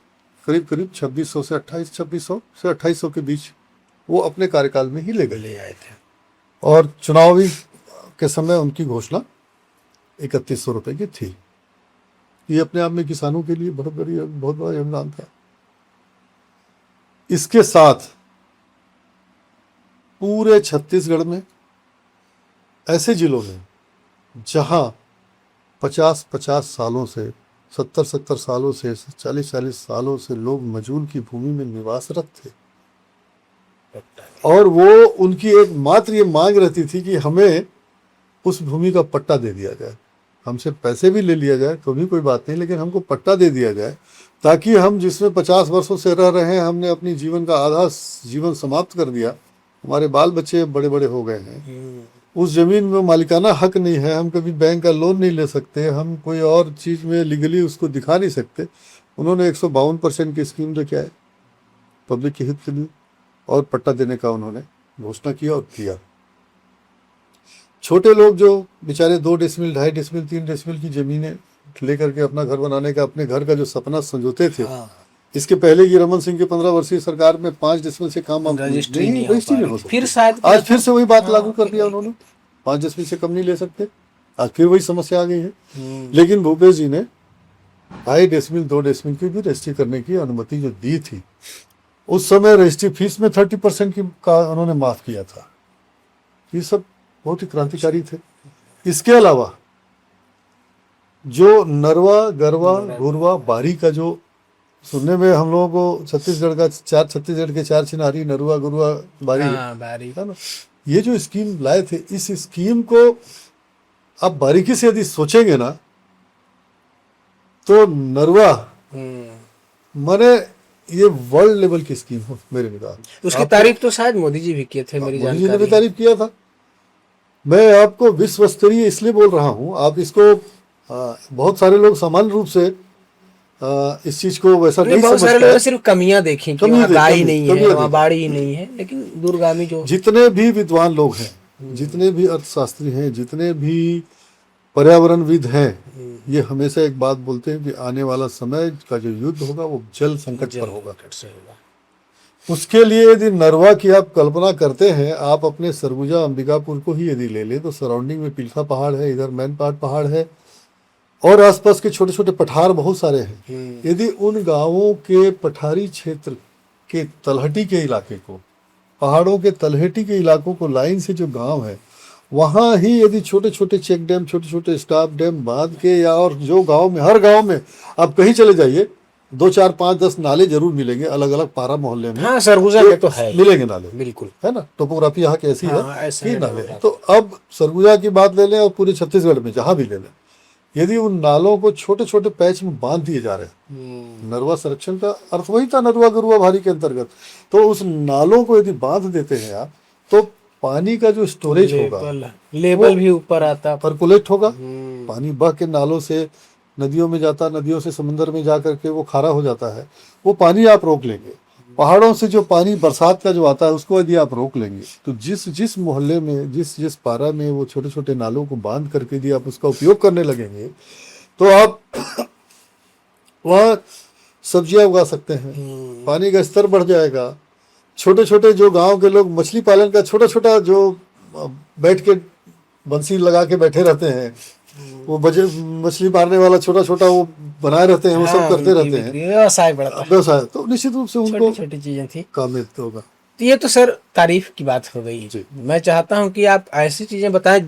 [SPEAKER 1] करीब 2600 से 2800 के बीच वो अपने कार्यकाल में ही ले आए थे। और चुनावी के समय उनकी घोषणा 3100 रुपए की थी। ये अपने आप में किसानों के लिए बहुत बड़ा योगदान था। इसके साथ पूरे छत्तीसगढ़ में ऐसे जिलों में जहां 50-50 सालों से, 70-70 सालों से, 40-40 सालों से लोग मजूल की भूमि में निवासरत थे, और वो उनकी एकमात्र ये मांग रहती थी कि हमें उस भूमि का पट्टा दे दिया जाए। हमसे पैसे भी ले लिया जाए तो भी कोई बात नहीं, लेकिन हमको पट्टा दे दिया जाए, ताकि हम जिसमें 50 वर्षों से रह रहे हैं, हमने अपनी जीवन का आधा जीवन समाप्त कर दिया, हमारे बाल बच्चे बड़े बड़े हो गए हैं, उस जमीन में मालिकाना हक नहीं है, हम कभी बैंक का लोन नहीं ले सकते, हम कोई और चीज में लीगली उसको दिखा नहीं सकते। उन्होंने 152% की स्कीम लेके आए पब्लिक के हित के लिए, और पट्टा देने का उन्होंने घोषणा किया और किया। छोटे लोग जो बेचारे 2 डेसिमल, 2.5 डेसिमल, 3 डेसिमल की जमीनें लेकर के अपना घर बनाने का, अपने घर का जो सपना संजोते थे, इसके पहले की रमन सिंह के 15 वर्षीय सरकार में 5 डेसिमल से काम रजिस्ट्री नहीं हो सकती।
[SPEAKER 2] फिर शायद
[SPEAKER 1] आज फिर से वही बात लागू कर दिया उन्होंने, 5 डेसिमल से कम नहीं ले सकते। आज फिर वही समस्या आ गई है। लेकिन भूपेश जी ने 2.5 डेसिमल, 2 डेसिमल की भी रजिस्ट्री करने की अनुमति जो दी थी, उस समय रजिस्ट्री फीस में 30% का उन्होंने माफ किया था। ये सब बहुत ही क्रांतिकारी थे। इसके अलावा जो नरवा गरवा घुरवा बारी का जो सुनने में हम लोगों को छत्तीसगढ़ के चार चिन्हारी नरवा गुरुआ बारी
[SPEAKER 2] हाँ बारी
[SPEAKER 1] है ना, ये जो स्कीम लाए थे, इस स्कीम को आप बारीकी से यदि सोचेंगे ना तो नरवा माने ये वर्ल्ड लेवल की स्कीम हो मेरे निगाह।
[SPEAKER 2] उसकी तारीफ तो शायद मोदी जी भी किए थे, मेरी
[SPEAKER 1] मोदी जी ने भी
[SPEAKER 2] जानकारी।
[SPEAKER 1] तारीफ किया था। मैं आपको विश्व स्तरीय इसलिए बोल रहा हूँ, आप इसको बहुत सारे लोग सामान्य रूप से इस चीज को वैसा नहीं
[SPEAKER 2] बहुत सारे
[SPEAKER 1] समझते
[SPEAKER 2] लोगों ने
[SPEAKER 1] हैं।
[SPEAKER 2] सिर्फ कमियां देखी कि
[SPEAKER 1] कमी
[SPEAKER 2] वहाँ
[SPEAKER 1] देखी,
[SPEAKER 2] गाड़ी नहीं
[SPEAKER 1] कमियां
[SPEAKER 2] है, वहाँ
[SPEAKER 1] देखी।
[SPEAKER 2] बाड़ी ही नहीं है, लेकिन दूरगामी जो
[SPEAKER 1] जितने भी विद्वान लोग हैं, जितने भी अर्थशास्त्री हैं, जितने भी पर्यावरणविद हैं, ये हमेशा एक बात बोलते हैं कि आने वाला समय का जो युद्ध होगा वो जल संकट पर होगा।
[SPEAKER 2] से होगा।
[SPEAKER 1] उसके लिए यदि नरवा की आप कल्पना करते हैं, आप अपने सरगुजा अंबिकापुर को ही यदि ले लें तो सराउंडिंग में पिलखा पहाड़ है, इधर मैनपाट पहाड़ है और आसपास के छोटे छोटे पठार बहुत सारे हैं। यदि उन गांवों के पठारी क्षेत्र के तलहटी के इलाके को, पहाड़ों के तलहटी के इलाकों को लाइन से जो गांव है वहां ही यदि छोटे छोटे चेक डैम, छोटे छोटे स्टॉप डैम बांध के, या और जो गांव में, हर गांव में आप कहीं चले जाइए 2 4 5 10 नाले जरूर मिलेंगे, अलग अलग पारा मोहल्ले में।
[SPEAKER 2] हाँ सरगुजा के तो है
[SPEAKER 1] मिलेंगे नाले,
[SPEAKER 2] बिल्कुल,
[SPEAKER 1] है ना, टोपोग्राफी यहाँ की ऐसी
[SPEAKER 2] हाँ,
[SPEAKER 1] है
[SPEAKER 2] ऐसा
[SPEAKER 1] कि
[SPEAKER 2] है
[SPEAKER 1] नाले।
[SPEAKER 2] टोपोग्राफी।
[SPEAKER 1] तो अब सरगुजा की बात ले लें और पूरे छत्तीसगढ़ में जहां भी ले लें, यदि उन नालों को छोटे छोटे पैच में बांध दिए जा रहे हैं, नरवा संरक्षण का अर्थ वही था, नरवा गरुआ भारी के अंतर्गत, तो उस नालों को यदि बांध देते हैं आप तो पानी का जो स्टोरेज होगा,
[SPEAKER 2] लेवल भी ऊपर आता,
[SPEAKER 1] परकुलेट होगा, पानी बह के नालों से नदियों में जाता, नदियों से समुद्र में जा करके वो खारा हो जाता है, वो पानी आप रोक लेंगे। पहाड़ों से जो पानी बरसात का जो आता है उसको यदि आप रोक लेंगे तो जिस जिस मोहल्ले में, जिस जिस पारा में वो छोटे छोटे नालों को बांध करके यदि आप उसका उपयोग करने लगेंगे तो आप वहाँ सब्जियां उगा सकते हैं, पानी का स्तर बढ़ जाएगा। छोटे छोटे जो गांव के लोग मछली पालन का छोटा छोटा जो बैठ के बंसी लगा के बैठे रहते हैं, वो मछली मारने वाला छोटा छोटा वो बनाए रहते हैं, वो सब करते रहते हैं,
[SPEAKER 2] व्यवसाय बढ़ता है,
[SPEAKER 1] व्यवसाय, तो निश्चित रूप से उनको
[SPEAKER 2] छोटी चीजें थी।
[SPEAKER 1] कामयाब होगा।
[SPEAKER 2] तो ये तो सर तारीफ की बात हो गई। मैं चाहता हूं कि आप ऐसी चीजें बताएं।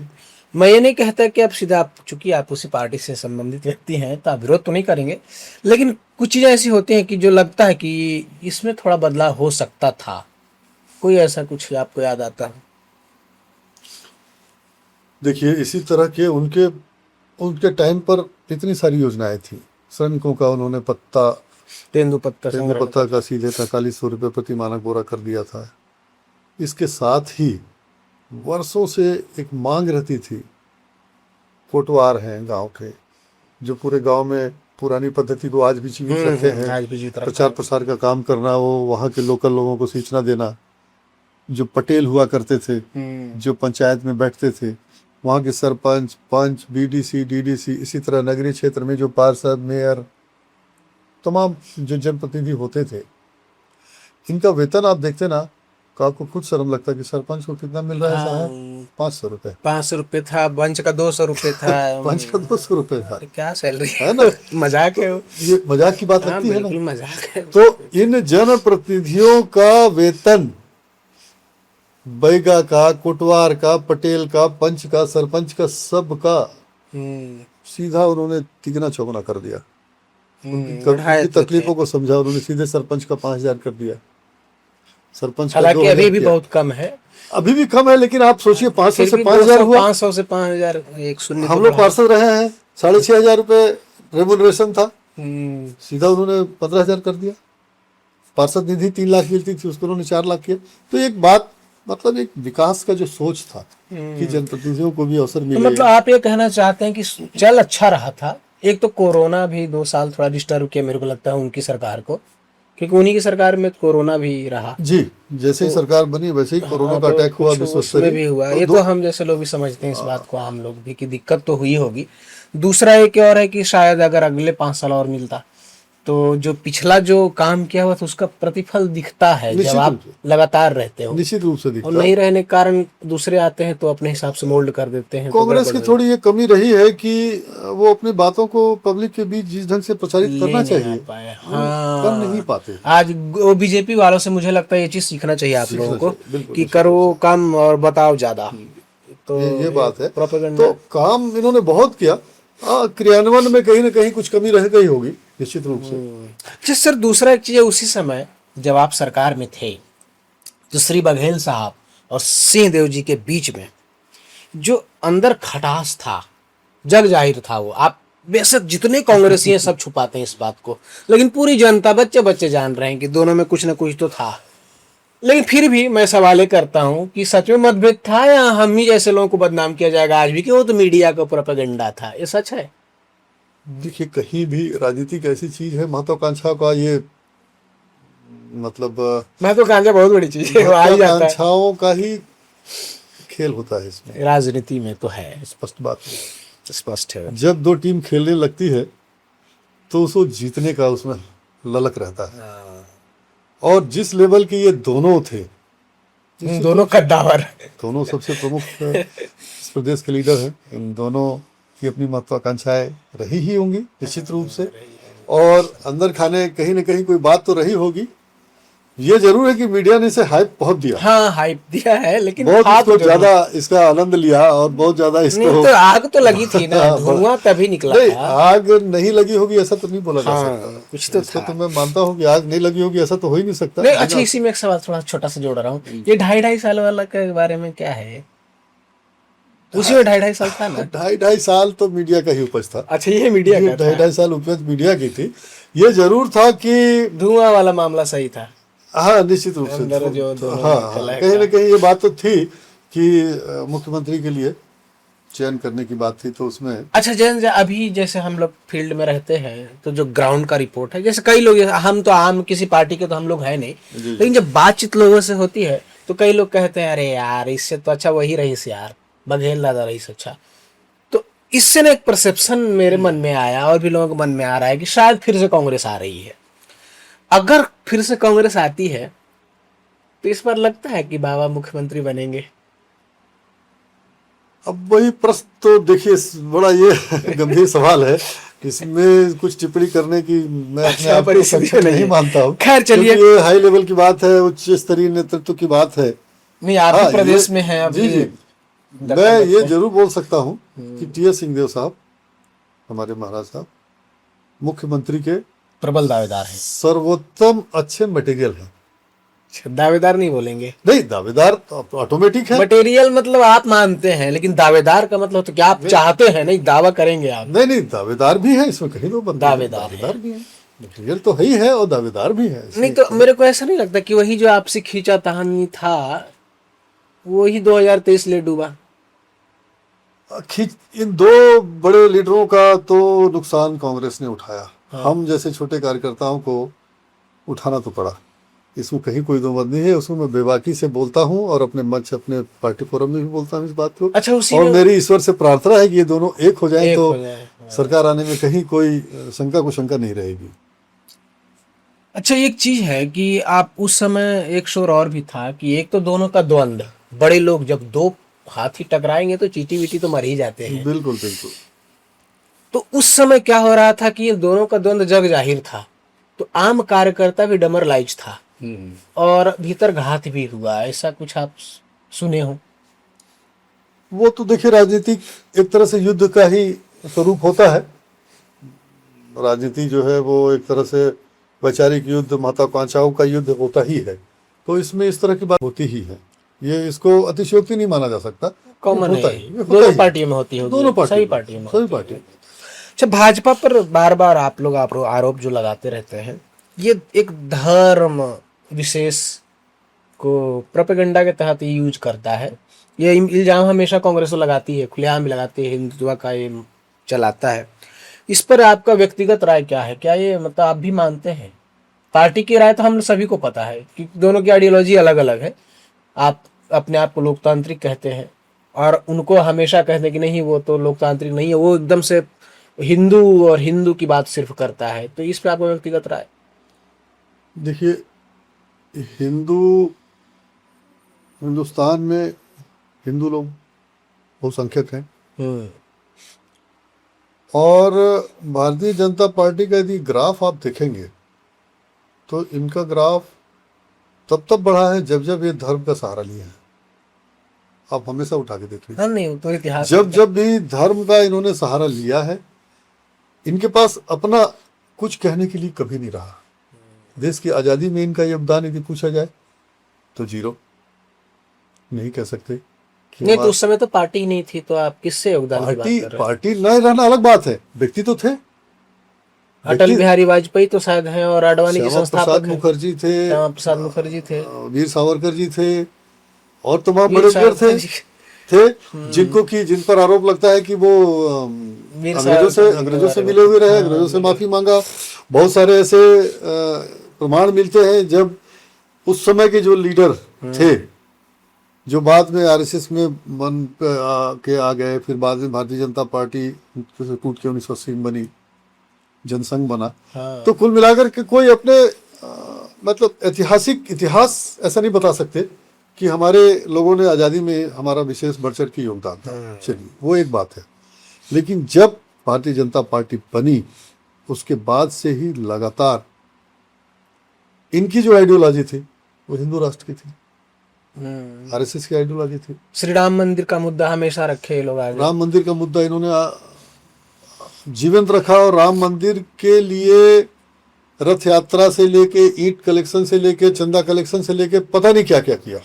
[SPEAKER 2] मैं ये नहीं कहता कि आप सीधा, आप चूंकि आप उसी पार्टी से संबंधित व्यक्ति हैं तो आप विरोध तो नहीं करेंगे, लेकिन कुछ चीजें ऐसी होती हैं कि जो लगता है कि इसमें थोड़ा बदलाव हो सकता था। कोई ऐसा कुछ आपको याद आता है?
[SPEAKER 1] देखिए, इसी तरह के उनके टाइम पर इतनी सारी योजनाएं थी। श्रमिकों का उन्होंने तेंदुपत्ता का सीधे 4300 रुपये प्रति मानक बोरा कर दिया था। इसके साथ ही वर्षों से एक मांग रहती थी, कोटवार हैं गांव के, जो पूरे गांव में पुरानी पद्धति को आज भी जीवित रखे हैं, प्रचार प्रसार का काम करना, वो वहाँ के लोकल लोगों को सूचना देना। जो पटेल हुआ करते थे, जो पंचायत में बैठते थे, वहाँ के सरपंच, पंच, बीडीसी, डीडीसी, इसी तरह नगरीय क्षेत्र में जो पार्षद, मेयर, तमाम जो जनप्रतिनिधि होते थे, इनका वेतन आप देखते ना तो आपको खुद शर्म लगता है कि सरपंच को कितना मिल रहा है साहब? 500 रुपये।
[SPEAKER 2] 500 रुपये था, पंच का 200 रुपये था।
[SPEAKER 1] पंच का 200 रुपये था।
[SPEAKER 2] क्या सैलरी
[SPEAKER 1] है ना?
[SPEAKER 2] मजाक है वो।
[SPEAKER 1] ये मजाक की बात लगती है ना?
[SPEAKER 2] बिल्कुल मजाक है।
[SPEAKER 1] तो इन जनप्रतिनिधियों का वेतन बैगा का, कोटवार का, पटेल का, पंच का, सरपंच का, सब का सीधा उन्होंने तिगना चौगुना कर दिया। उनकी तकलीफों को समझा, उन्होंने सीधे सरपंच का 5000 कर दिया। सरपंच का
[SPEAKER 2] हालांकि अभी भी बहुत कम है,
[SPEAKER 1] अभी भी कम है, लेकिन आप सोचिए 500 से 5000 हुआ।
[SPEAKER 2] 500 से 5000 एक शून्य।
[SPEAKER 1] हम लोग पार्षद रहे हैं, 6500 रुपये रेमुनरेशन था, सीधा उन्होंने 15000 कर दिया। पार्षद निधि 3 लाख मिलती थी, उसको उन्होंने 4 लाख किया। तो एक बात, मतलब एक विकास का जो सोच था कि जनप्रतिनिधियों को भी अवसर मिले।
[SPEAKER 2] तो मतलब आप ये कहना चाहते हैं कि चल अच्छा रहा था। एक तो कोरोना भी 2 साल थोड़ा डिस्टर्ब किया मेरे को लगता है उनकी सरकार को, क्योंकि उन्हीं की सरकार में कोरोना भी रहा।
[SPEAKER 1] जी, जैसे ही सरकार बनी वैसे ही कोरोना का अटैक हुआ, विश्व
[SPEAKER 2] में भी हुआ। ये तो हम जैसे लोग भी समझते हैं इस बात को, हम लोग भी, कि दिक्कत तो हुई होगी। दूसरा एक और है कि शायद अगर अगले 5 साल और मिलता तो जो पिछला जो काम किया हुआ था उसका प्रतिफल दिखता है जब आप लगातार रहते हो।
[SPEAKER 1] निश्चित रूप से दिखता
[SPEAKER 2] और नहीं रहने के कारण दूसरे आते हैं तो अपने हिसाब से मोल्ड कर देते हैं।
[SPEAKER 1] कांग्रेस की थोड़ी ये कमी रही है कि वो अपनी बातों को पब्लिक के बीच जिस ढंग से प्रचारित करना चाहिए, कर नहीं पाते।
[SPEAKER 2] आज वो बीजेपी वालों से मुझे लगता है ये चीज सीखना चाहिए आप लोगों को कि करो कम और बताओ ज्यादा। तो
[SPEAKER 1] ये बात है।
[SPEAKER 2] प्रोपेगेंडा
[SPEAKER 1] तो काम इन्होंने बहुत किया, क्रियान्वयन में कहीं ना कहीं कुछ कमी रह गई होगी निश्चित रूप से।
[SPEAKER 2] अच्छा सर, दूसरा एक चीज है, उसी समय जब आप सरकार में थे तो श्री बघेल साहब और सिंहदेव जी के बीच में जो अंदर खटास था, जग जाहिर था वो। आप बेशक जितने कांग्रेसी हैं सब छुपाते हैं इस बात को, लेकिन पूरी जनता, बच्चे बच्चे जान रहे हैं कि दोनों में कुछ ना कुछ तो था। लेकिन फिर भी मैं सवाल करता हूं कि सच में मतभेद था या हम ही जैसे लोगों को बदनाम किया जाएगा आज भी कि वो तो मीडिया का प्रोपेगेंडा था? ये सच है?
[SPEAKER 1] देखिए, कहीं भी राजनीतिक ऐसी चीज है, महत्वाकांक्षा का ये मतलब
[SPEAKER 2] महत्वाकांक्षा बहुत बड़ी चीज है, वो आ ही जाता है।
[SPEAKER 1] महत्वाकांक्षाओं का ही खेल होता है इसमें,
[SPEAKER 2] राजनीति में तो है,
[SPEAKER 1] स्पष्ट बात है।
[SPEAKER 2] स्पष्ट है।
[SPEAKER 1] जब दो टीम खेलने लगती है तो उसको जीतने का उसमें ललक रहता है। और जिस लेवल के ये दोनों थे,
[SPEAKER 2] दोनों कद्दावर,
[SPEAKER 1] दोनों सबसे प्रमुख इस प्रदेश के लीडर हैं, इन दोनों की अपनी महत्वाकांक्षाएं रही ही होंगी निश्चित रूप से, और अंदर खाने कहीं ना कहीं कोई बात तो रही होगी। ये जरूर है कि मीडिया ने इसे हाइप बहुत दिया,
[SPEAKER 2] हाँ हाइप दिया है, लेकिन
[SPEAKER 1] बहुत
[SPEAKER 2] था
[SPEAKER 1] इसको
[SPEAKER 2] तो जरूर।
[SPEAKER 1] ज्यादा इसका आनंद लिया और बहुत ज्यादा इसको
[SPEAKER 2] नहीं तो आग तो लगी थी ना,
[SPEAKER 1] हाँ,
[SPEAKER 2] धुआं तभी निकला
[SPEAKER 1] नहीं,
[SPEAKER 2] था।
[SPEAKER 1] आग नहीं लगी होगी ऐसा तो नहीं बोला जा
[SPEAKER 2] हाँ,
[SPEAKER 1] सकता।
[SPEAKER 2] कुछ तो
[SPEAKER 1] इसको
[SPEAKER 2] था।
[SPEAKER 1] तो मैं मानता हूँ कि आग नहीं लगी होगी ऐसा तो हो ही नहीं सकता।
[SPEAKER 2] नहीं, अच्छा इसी में एक सवाल थोड़ा छोटा सा जोड़ रहा हूँ, ये 2.5 साल वाला के बारे में क्या है? उसी में 2.5 साल था ना?
[SPEAKER 1] 2.5 साल तो मीडिया का ही उपज था।
[SPEAKER 2] अच्छा, ये मीडिया का था।
[SPEAKER 1] 2.5 साल उपज मीडिया की थी। ये जरूर था कि
[SPEAKER 2] धुआं वाला मामला सही था।
[SPEAKER 1] हाँ, निश्चित रूप से
[SPEAKER 2] अंदर जो
[SPEAKER 1] तो,
[SPEAKER 2] दोनों
[SPEAKER 1] हाँ,
[SPEAKER 2] चला है
[SPEAKER 1] कहीं ना
[SPEAKER 2] का।
[SPEAKER 1] कहीं ये बात तो थी कि मुख्यमंत्री के लिए चयन करने की बात थी, तो उसमें
[SPEAKER 2] अच्छा जैन, अभी जैसे हम लोग फील्ड में रहते हैं तो जो ग्राउंड का रिपोर्ट है, जैसे कई लोग, हम तो आम किसी पार्टी के तो हम लोग हैं नहीं,
[SPEAKER 1] जी।
[SPEAKER 2] लेकिन जब बातचीत लोगों से होती है तो कई लोग कहते हैं अरे यार इससे तो अच्छा वही रईस, यार बघेल दादा रईस अच्छा। तो इससे ना एक परसेप्शन मेरे मन में आया और भी लोगों के मन में आ रहा है कि शायद फिर से कांग्रेस आ रही है। अगर फिर से कांग्रेस आती है तो इस बार लगता है कि बाबा मुख्यमंत्री बनेंगे?
[SPEAKER 1] अब वही प्रश्न तो देखिए, बड़ा ये गंभीर सवाल है, इसमें कुछ टिप्पणी करने की मैं अपने आप को सक्षम नहीं मानता हूँ।
[SPEAKER 2] खैर चलिए,
[SPEAKER 1] क्योंकि ये हाई लेवल की बात है, उच्च स्तरीय नेतृत्व की बात है।
[SPEAKER 2] नहीं आप भी
[SPEAKER 1] हाँ,
[SPEAKER 2] प्रदेश में हैं अभी।
[SPEAKER 1] जी जी, मैं ये जरूर बोल सकता हूँ कि टी.एस. सिंहदेव साहब, हमारे महाराज साहब, मुख्यमंत्री के
[SPEAKER 2] प्रबल दावेदार हैं।
[SPEAKER 1] सर्वोत्तम अच्छे मटेरियल है।
[SPEAKER 2] दावेदार नहीं बोलेंगे,
[SPEAKER 1] नहीं, दावेदार तो ऑटोमेटिक है।
[SPEAKER 2] मटेरियल मतलब आप मानते हैं, लेकिन दावेदार का मतलब तो क्या आप चाहते हैं? नहीं, दावा करेंगे आप।
[SPEAKER 1] नहीं नहीं, दावेदार भी है इसमें, कहीं तो दावेदार भी है, मटेरियल तो है ही है और दावेदार भी है।
[SPEAKER 2] नहीं तो मेरे को ऐसा नहीं लगता कि वही जो आपसे खींचा तानी था वही 2023 ले डूबा।
[SPEAKER 1] इन दो बड़े लीडरों का तो नुकसान कांग्रेस ने उठाया। हम जैसे छोटे कार्यकर्ताओं को उठाना तो पड़ा, इसमें कहीं कोई दो मत नहीं है। उसमें मैं बेबाकी से बोलता हूँ और अपने मंच, अपने पार्टी फोरम में भी बोलता हूँ इस बात को।
[SPEAKER 2] अच्छा, उसी
[SPEAKER 1] और
[SPEAKER 2] में
[SPEAKER 1] मेरी ईश्वर से प्रार्थना है कि ये दोनों एक हो जाएं, तो
[SPEAKER 2] हो जाए।
[SPEAKER 1] सरकार आने में कहीं कोई शंका नहीं रहेगी।
[SPEAKER 2] अच्छा, एक चीज है कि आप उस समय एक शोर और भी था कि एक तो दोनों का द्वंद, बड़े लोग जब दो हाथी टकराएंगे तो चीटी वीटी तो मर ही जाते हैं।
[SPEAKER 1] बिल्कुल बिल्कुल।
[SPEAKER 2] तो उस समय क्या हो रहा था कि ये दोनों का द्वंद जग जाहिर था, तो आम कार्यकर्ता भी डमरलाइज था और भीतर घात भी हुआ। ऐसा कुछ आप सुने हो?
[SPEAKER 1] वो तो देखिए, राजनीतिक एक तरह से युद्ध का ही स्वरूप होता है। राजनीति जो है वो एक तरह से वैचारिक युद्ध, महत्वाकांक्षाओं का युद्ध होता ही है। तो इसमें इस तरह की बात होती ही है, ये इसको अतिशयोक्ति नहीं माना जा सकता।
[SPEAKER 2] कॉमन
[SPEAKER 1] होता
[SPEAKER 2] है,
[SPEAKER 1] ही, होता
[SPEAKER 2] दोनों
[SPEAKER 1] ही।
[SPEAKER 2] पार्टियों में होती होगी,
[SPEAKER 1] दोनों पार्टी,
[SPEAKER 2] सही पार्टियों में
[SPEAKER 1] सही
[SPEAKER 2] होती
[SPEAKER 1] पार्टी।
[SPEAKER 2] अच्छा, भाजपा पर बार बार आप लोग आरोप जो लगाते रहते हैं, ये एक धर्म विशेष को प्रोपेगेंडा के तहत ये यूज करता है। ये इल्जाम हमेशा कांग्रेस लगाती है, खुलेआम भी लगाती है, हिंदुत्व का ये चलाता है। इस पर आपका व्यक्तिगत राय क्या है? क्या ये मतलब आप भी मानते हैं? पार्टी की राय तो हम सभी को पता है कि दोनों की आइडियोलॉजी अलग अलग है। आप अपने आप को लोकतांत्रिक कहते हैं और उनको हमेशा कहते हैं कि नहीं वो तो लोकतांत्रिक नहीं है, वो एकदम से हिंदू और हिंदू की बात सिर्फ करता है। तो इस पे आपका व्यक्तिगत राय?
[SPEAKER 1] देखिए, हिंदुस्तान में हिंदू लोग बहुसंख्यक हैं और भारतीय जनता पार्टी का यदि ग्राफ आप देखेंगे तो इनका ग्राफ तब बढ़ा है जब ये धर्म का सहारा लिया है। आप हमेशा उठा के देखिए,
[SPEAKER 2] हाँ नहीं, तो इतिहास
[SPEAKER 1] जब भी धर्म का इन्होंने सहारा लिया है इनके पास अपना कुछ कहने के लिए कभी नहीं रहा। देश की आज़ादी में इनका योगदान यदि पूछा जाए तो जीरो, नहीं कह सकते कि
[SPEAKER 2] नहीं, तो उस समय तो पार्टी ही नहीं थी, तो आप किससे योगदान की बात कर रहे हैं?
[SPEAKER 1] पार्टी न रहना अलग बात है, व्यक्ति तो थे।
[SPEAKER 2] अटल बिहारी वाजपेयी तो शायद हैं, और आडवाणी के
[SPEAKER 1] श्यामा
[SPEAKER 2] संस्थापक
[SPEAKER 1] प्रसाद
[SPEAKER 2] हैं।
[SPEAKER 1] मुखर्जी थे,
[SPEAKER 2] श्यामा प्रसाद मुखर्जी थे,
[SPEAKER 1] वीर सावरकर जी थे, और तमाम
[SPEAKER 2] वीर
[SPEAKER 1] बड़े प्लेयर
[SPEAKER 2] सावरकर जी।
[SPEAKER 1] थे जिन पर आरोप लगता है कि वो
[SPEAKER 2] वीर
[SPEAKER 1] अंग्रेजों
[SPEAKER 2] सावरकर
[SPEAKER 1] से मिले हुए रहे, अंग्रेजों से माफी मांगा। बहुत सारे ऐसे प्रमाण मिलते हैं जब उस समय के जो लीडर थे, जो बाद में आरएसएस में बन के आ गए, फिर बाद में भारतीय जनता पार्टी से टूट के 1980 में बनी, जनसंघ बना।
[SPEAKER 2] हाँ।
[SPEAKER 1] तो कुल मिलाकर के कोई अपने मतलब इतिहास ऐसा नहीं बता सकते कि हमारे लोगों ने आज़ादी में हमारा विशेष बढ़ चढ़ के योगदान था। चलिए, वो एक बात है। लेकिन जब भारतीय जनता पार्टी बनी, उसके बाद से ही लगातार इनकी जो आइडियोलॉजी थी वो हिंदू राष्ट्र की थी, आरएसएस की आइडियोलॉजी थी।
[SPEAKER 2] श्री राम मंदिर का मुद्दा हमेशा रखे ये लोग आगे।
[SPEAKER 1] राम मंदिर का मुद्दा इन्होंने जीवंत रखा, और राम मंदिर के लिए रथ यात्रा से लेके, ईंट कलेक्शन से लेके, चंदा कलेक्शन से लेके पता नहीं क्या क्या किया।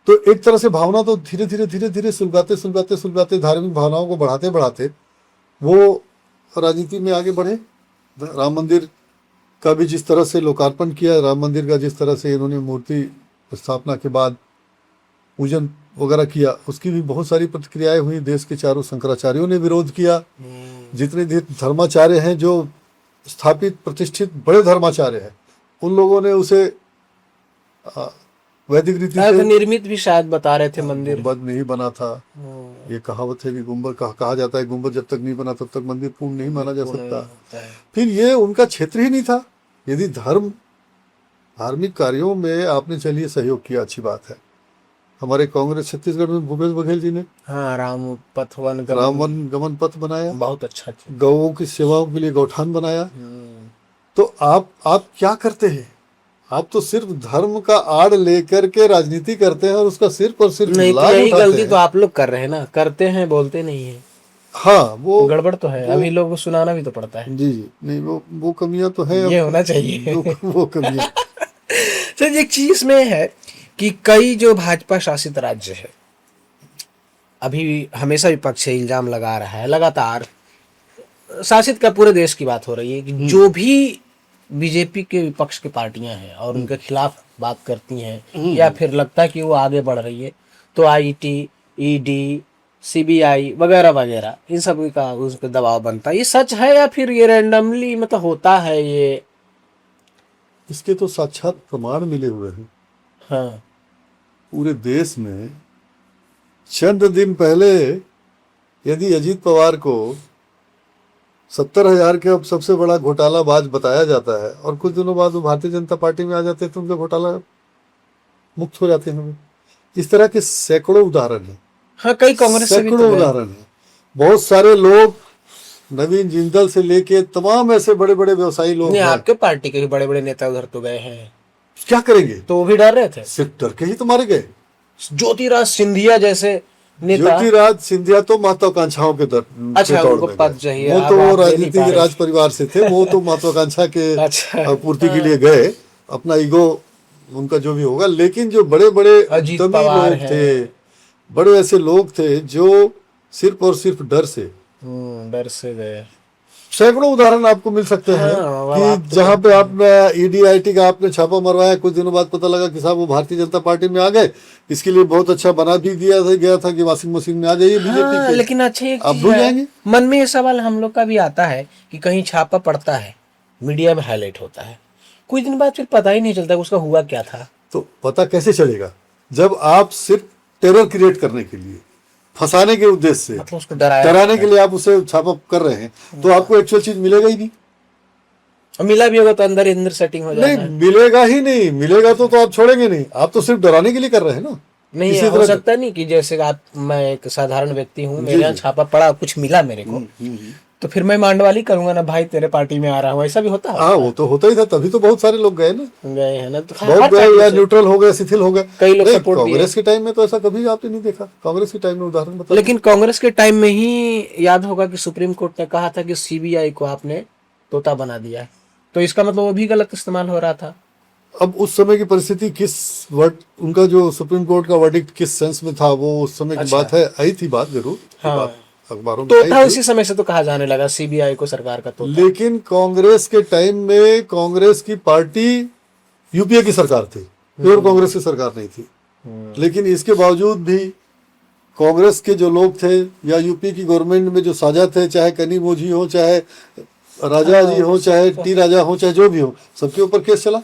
[SPEAKER 1] तो एक तरह से भावना तो धीरे धीरे सुलगाते धार्मिक भावनाओं को बढ़ाते बढ़ाते वो राजनीति में आगे बढ़े। राम मंदिर का भी जिस तरह से लोकार्पण किया, राम मंदिर का जिस तरह से इन्होंने मूर्ति स्थापना के बाद पूजन वगैरह किया, उसकी भी बहुत सारी प्रतिक्रियाएं हुई। देश के चारों शंकराचार्यों ने विरोध किया। जितने धर्माचार्य हैं, जो स्थापित प्रतिष्ठित बड़े धर्माचार्य हैं, उन लोगों ने उसे वैदिक रीति से
[SPEAKER 2] निर्मित भी शायद बता रहे थे मंदिर।
[SPEAKER 1] गुंबद नहीं बना था। ये कहावत है कि गुंबद कहा जाता है, गुंबद जब तक नहीं बना तब तक मंदिर पूर्ण नहीं माना जा सकता। फिर ये उनका क्षेत्र ही नहीं था। यदि धार्मिक कार्यों में आपने चलिए सहयोग किया, अच्छी बात है। हमारे कांग्रेस छत्तीसगढ़ में भूपेश बघेल जी ने राम वन गमन पथ बनाया,
[SPEAKER 2] बहुत अच्छा।
[SPEAKER 1] गौओं की सेवाओं के लिए गौठान बनाया। तो आप क्या करते हैं? आप तो सिर्फ धर्म का आड़ लेकर के राजनीति करते हैं, और उसका सिर्फ और सिर्फ
[SPEAKER 2] नहीं,
[SPEAKER 1] लाभ
[SPEAKER 2] यही
[SPEAKER 1] उठाते
[SPEAKER 2] गलती
[SPEAKER 1] हैं।
[SPEAKER 2] तो आप लोग कर रहे हैं ना, करते हैं बोलते नहीं है।
[SPEAKER 1] हाँ, वो
[SPEAKER 2] गड़बड़ तो है, अभी लोगों को सुनाना भी तो पड़ता है।
[SPEAKER 1] जी नहीं, वो कमियां तो है,
[SPEAKER 2] ये होना चाहिए।
[SPEAKER 1] वो कमियां।
[SPEAKER 2] सर, एक चीज इसमें है कि कई जो भाजपा शासित राज्य है, अभी हमेशा विपक्ष से इल्जाम लगा रहा है, लगातार शासित का पूरे देश की बात हो रही है कि जो भी बीजेपी के विपक्ष की पार्टियां हैं और उनके खिलाफ बात करती हैं, या फिर लगता है कि वो आगे बढ़ रही है, तो आईटी, ईडी, सीबीआई वगैरह वगैरह इन सब का उस पर दबाव बनता है। ये सच है या फिर ये रैंडमली मतलब होता है? ये
[SPEAKER 1] इसके तो साक्षात प्रमाण मिले हुए हैं।
[SPEAKER 2] हाँ,
[SPEAKER 1] पूरे देश में चंद दिन पहले यदि अजीत पवार को 70,000 के अब सबसे बड़ा घोटालाबाज बताया जाता है, और कुछ दिनों बाद वो भारतीय जनता पार्टी में आ जाते हैं, तो उनका घोटाला मुक्त हो जाते हैं। इस तरह के सैकड़ों उदाहरण हैं।
[SPEAKER 2] हाँ, कई कांग्रेस से भी तो
[SPEAKER 1] सैकड़ों उदाहरण हैं। बहुत सारे लोग, नवीन जिंदल से लेके तमाम ऐसे बड़े बड़े व्यवसायी लोग हैं।
[SPEAKER 2] आपके पार्टी के भी बड़े बड़े नेता उधर तो गए हैं,
[SPEAKER 1] क्या करेंगे?
[SPEAKER 2] तो वो भी डर रहे थे।
[SPEAKER 1] सिर्फ डर के ही तो मारे गए।
[SPEAKER 2] ज्योतिराज सिंधिया जैसे नेता।
[SPEAKER 1] ज्योतिराज सिंधिया तो महत्वाकांक्षाओं के
[SPEAKER 2] अच्छा, उनको पद चाहिए।
[SPEAKER 1] वो तो राजनीति के राज परिवार से थे, वो तो महत्वाकांक्षा के
[SPEAKER 2] अच्छा,
[SPEAKER 1] पूर्ति के लिए गए, अपना ईगो उनका जो भी होगा। लेकिन जो बड़े बड़े उद्यमी लोग थे, बड़े ऐसे लोग थे जो सिर्फ और सिर्फ डर से
[SPEAKER 2] गए।
[SPEAKER 1] सैकड़ों उदाहरण आपको मिल सकते हैं। कि जहां पे आपने ईडीआईटी का आपने छापा मरवाया, कुछ दिनों बाद पता लगा कि साहब वो भारतीय जनता पार्टी में आ गए। इसके लिए बहुत अच्छा बना भी दिया गया था कि वॉशिंग मशीन में आ जाइए बीजेपी के।
[SPEAKER 2] लेकिन अच्छा, एक
[SPEAKER 1] आप भूल जाएंगे।
[SPEAKER 2] मन में ये सवाल हम लोग का भी आता है कि कहीं छापा पड़ता है, मीडिया में हाईलाइट होता है, कुछ दिन बाद फिर पता ही नहीं चलता उसका हुआ क्या था।
[SPEAKER 1] तो पता कैसे चलेगा जब आप सिर्फ टेरर क्रिएट करने के लिए, फंसाने के उद्देश्य से,
[SPEAKER 2] मतलब उसको डराने
[SPEAKER 1] के लिए आप उसे छापा कर रहे हैं, तो आपको एक्चुअल चीज मिलेगा ही नहीं।
[SPEAKER 2] और मिला भी होगा तो अंदर सेटिंग हो जाएगा।
[SPEAKER 1] नहीं, मिलेगा ही नहीं। मिलेगा तो आप छोड़ेंगे नहीं। आप तो सिर्फ डराने के लिए कर रहे हैं ना।
[SPEAKER 2] नहीं, हो सकता नहीं कि जैसे मैं एक साधारण व्यक्ति हूँ, मेरे यहाँ छापा पड़ा, कुछ मिला मेरे को, तो फिर मैं मांडवाली करूंगा ना भाई, तेरे पार्टी में आ रहा हूँ, ऐसा भी होता है?
[SPEAKER 1] हाँ, वो तो होता ही था, तभी तो बहुत सारे लोग गए ना,
[SPEAKER 2] गए हैं ना, तो
[SPEAKER 1] बहुत
[SPEAKER 2] हर
[SPEAKER 1] गए
[SPEAKER 2] पार्टी
[SPEAKER 1] या
[SPEAKER 2] से
[SPEAKER 1] न्यूट्रल हो गए, शिथिल हो गए।
[SPEAKER 2] कई लोग
[SPEAKER 1] नहीं,
[SPEAKER 2] सपोर्ट दिए।
[SPEAKER 1] कांग्रेस के टाइम में तो ऐसा कभी आपने नहीं देखा। कांग्रेस के टाइम में उदाहरण बता।
[SPEAKER 2] लेकिन कांग्रेस के टाइम में ही याद होगा कि सुप्रीम कोर्ट ने कहा था कि सीबीआई को आपने तोता बना दिया है, तो इसका मतलब वो भी गलत इस्तेमाल हो रहा था।
[SPEAKER 1] अब उस समय की परिस्थिति किस वर्ड, उनका जो सुप्रीम कोर्ट का वर्डिक्ट किस सेंस में था, वो उस समय की
[SPEAKER 2] अच्छा।
[SPEAKER 1] बात है, आई थी बात जरूर,
[SPEAKER 2] हाँ।
[SPEAKER 1] बात अखबारों में
[SPEAKER 2] तोता
[SPEAKER 1] आई थी।
[SPEAKER 2] उसी समय से तो कहा जाने लगा सीबीआई को सरकार का तोता।
[SPEAKER 1] लेकिन कांग्रेस के टाइम में कांग्रेस की पार्टी यूपीए की सरकार थी, प्योर कांग्रेस की सरकार नहीं थी। लेकिन इसके बावजूद भी कांग्रेस के जो लोग थे या यूपी की गवर्नमेंट में जो साझा थे, चाहे कनी मोजी हो, चाहे राजा जी हो, चाहे टी राजा हो, चाहे जो भी हो, सबके ऊपर केस चला,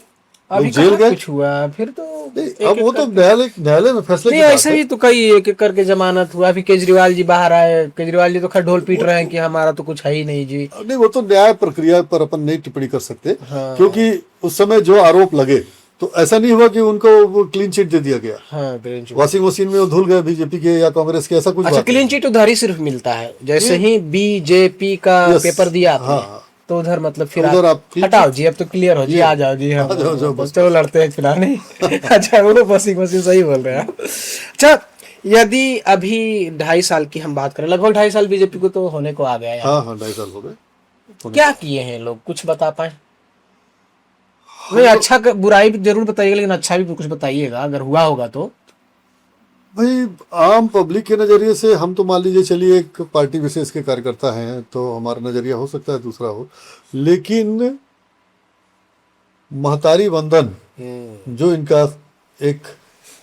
[SPEAKER 2] अभी
[SPEAKER 1] लोग जेल
[SPEAKER 2] कहाँ
[SPEAKER 1] गए।
[SPEAKER 2] कुछ हुआ फिर तो
[SPEAKER 1] नहीं, अब वो तो न्यायालय में फैसले
[SPEAKER 2] नहीं,
[SPEAKER 1] की बात
[SPEAKER 2] ऐसे
[SPEAKER 1] है।
[SPEAKER 2] भी तो कई एक एक करके जमानत हुआ। अभी केजरीवाल जी बाहर आए, केजरीवाल जी तो खैर ढोल पीट रहे हैं कि हमारा तो कुछ है ही नहीं जी।
[SPEAKER 1] नहीं, वो तो न्याय प्रक्रिया पर अपन नहीं टिप्पणी कर सकते,
[SPEAKER 2] हाँ।
[SPEAKER 1] क्योंकि उस समय जो आरोप लगे, तो ऐसा नहीं हुआ कि उनको वो क्लीन चिट दे दिया गया,
[SPEAKER 2] हाँ, क्लीन चिट।
[SPEAKER 1] वॉशिंग मशीन में वो धुल गए बीजेपी के या कांग्रेस के, ऐसा कुछ
[SPEAKER 2] अच्छा,
[SPEAKER 1] बात
[SPEAKER 2] क्लीन चिट उधर ही सिर्फ मिलता है, जैसे ही बीजेपी का
[SPEAKER 1] Yes,
[SPEAKER 2] पेपर दिया आपने,
[SPEAKER 1] हाँ।
[SPEAKER 2] तो उधर मतलब फिर
[SPEAKER 1] उधर आप clean
[SPEAKER 2] हटाओ जी, अब तो क्लियर हो जी, आ जाओ जी, हम
[SPEAKER 1] आ जाओ, जाओ, बस,
[SPEAKER 2] चलो लड़ते हैं फिलहाल नहीं। अच्छा, वो वॉशिंग मशीन सही बोल रहे हैं आप। अच्छा, यदि अभी 2.5 साल की हम बात करें, लगभग 2.5 साल बीजेपी को तो होने को आ गया है,
[SPEAKER 1] हाँ हाँ, 2.5 साल हो गए।
[SPEAKER 2] क्या किए हैं लोग, कुछ बता पाए? नहीं, अच्छा बुराई भी जरूर बताइएगा, लेकिन अच्छा भी कुछ बताइएगा अगर हुआ होगा तो।
[SPEAKER 1] भाई, आम पब्लिक के नजरिए से हम तो मान लीजिए चलिए एक पार्टी विशेष के कार्यकर्ता हैं, तो हमारा नजरिया हो सकता है दूसरा हो, लेकिन महतारी वंदन जो इनका एक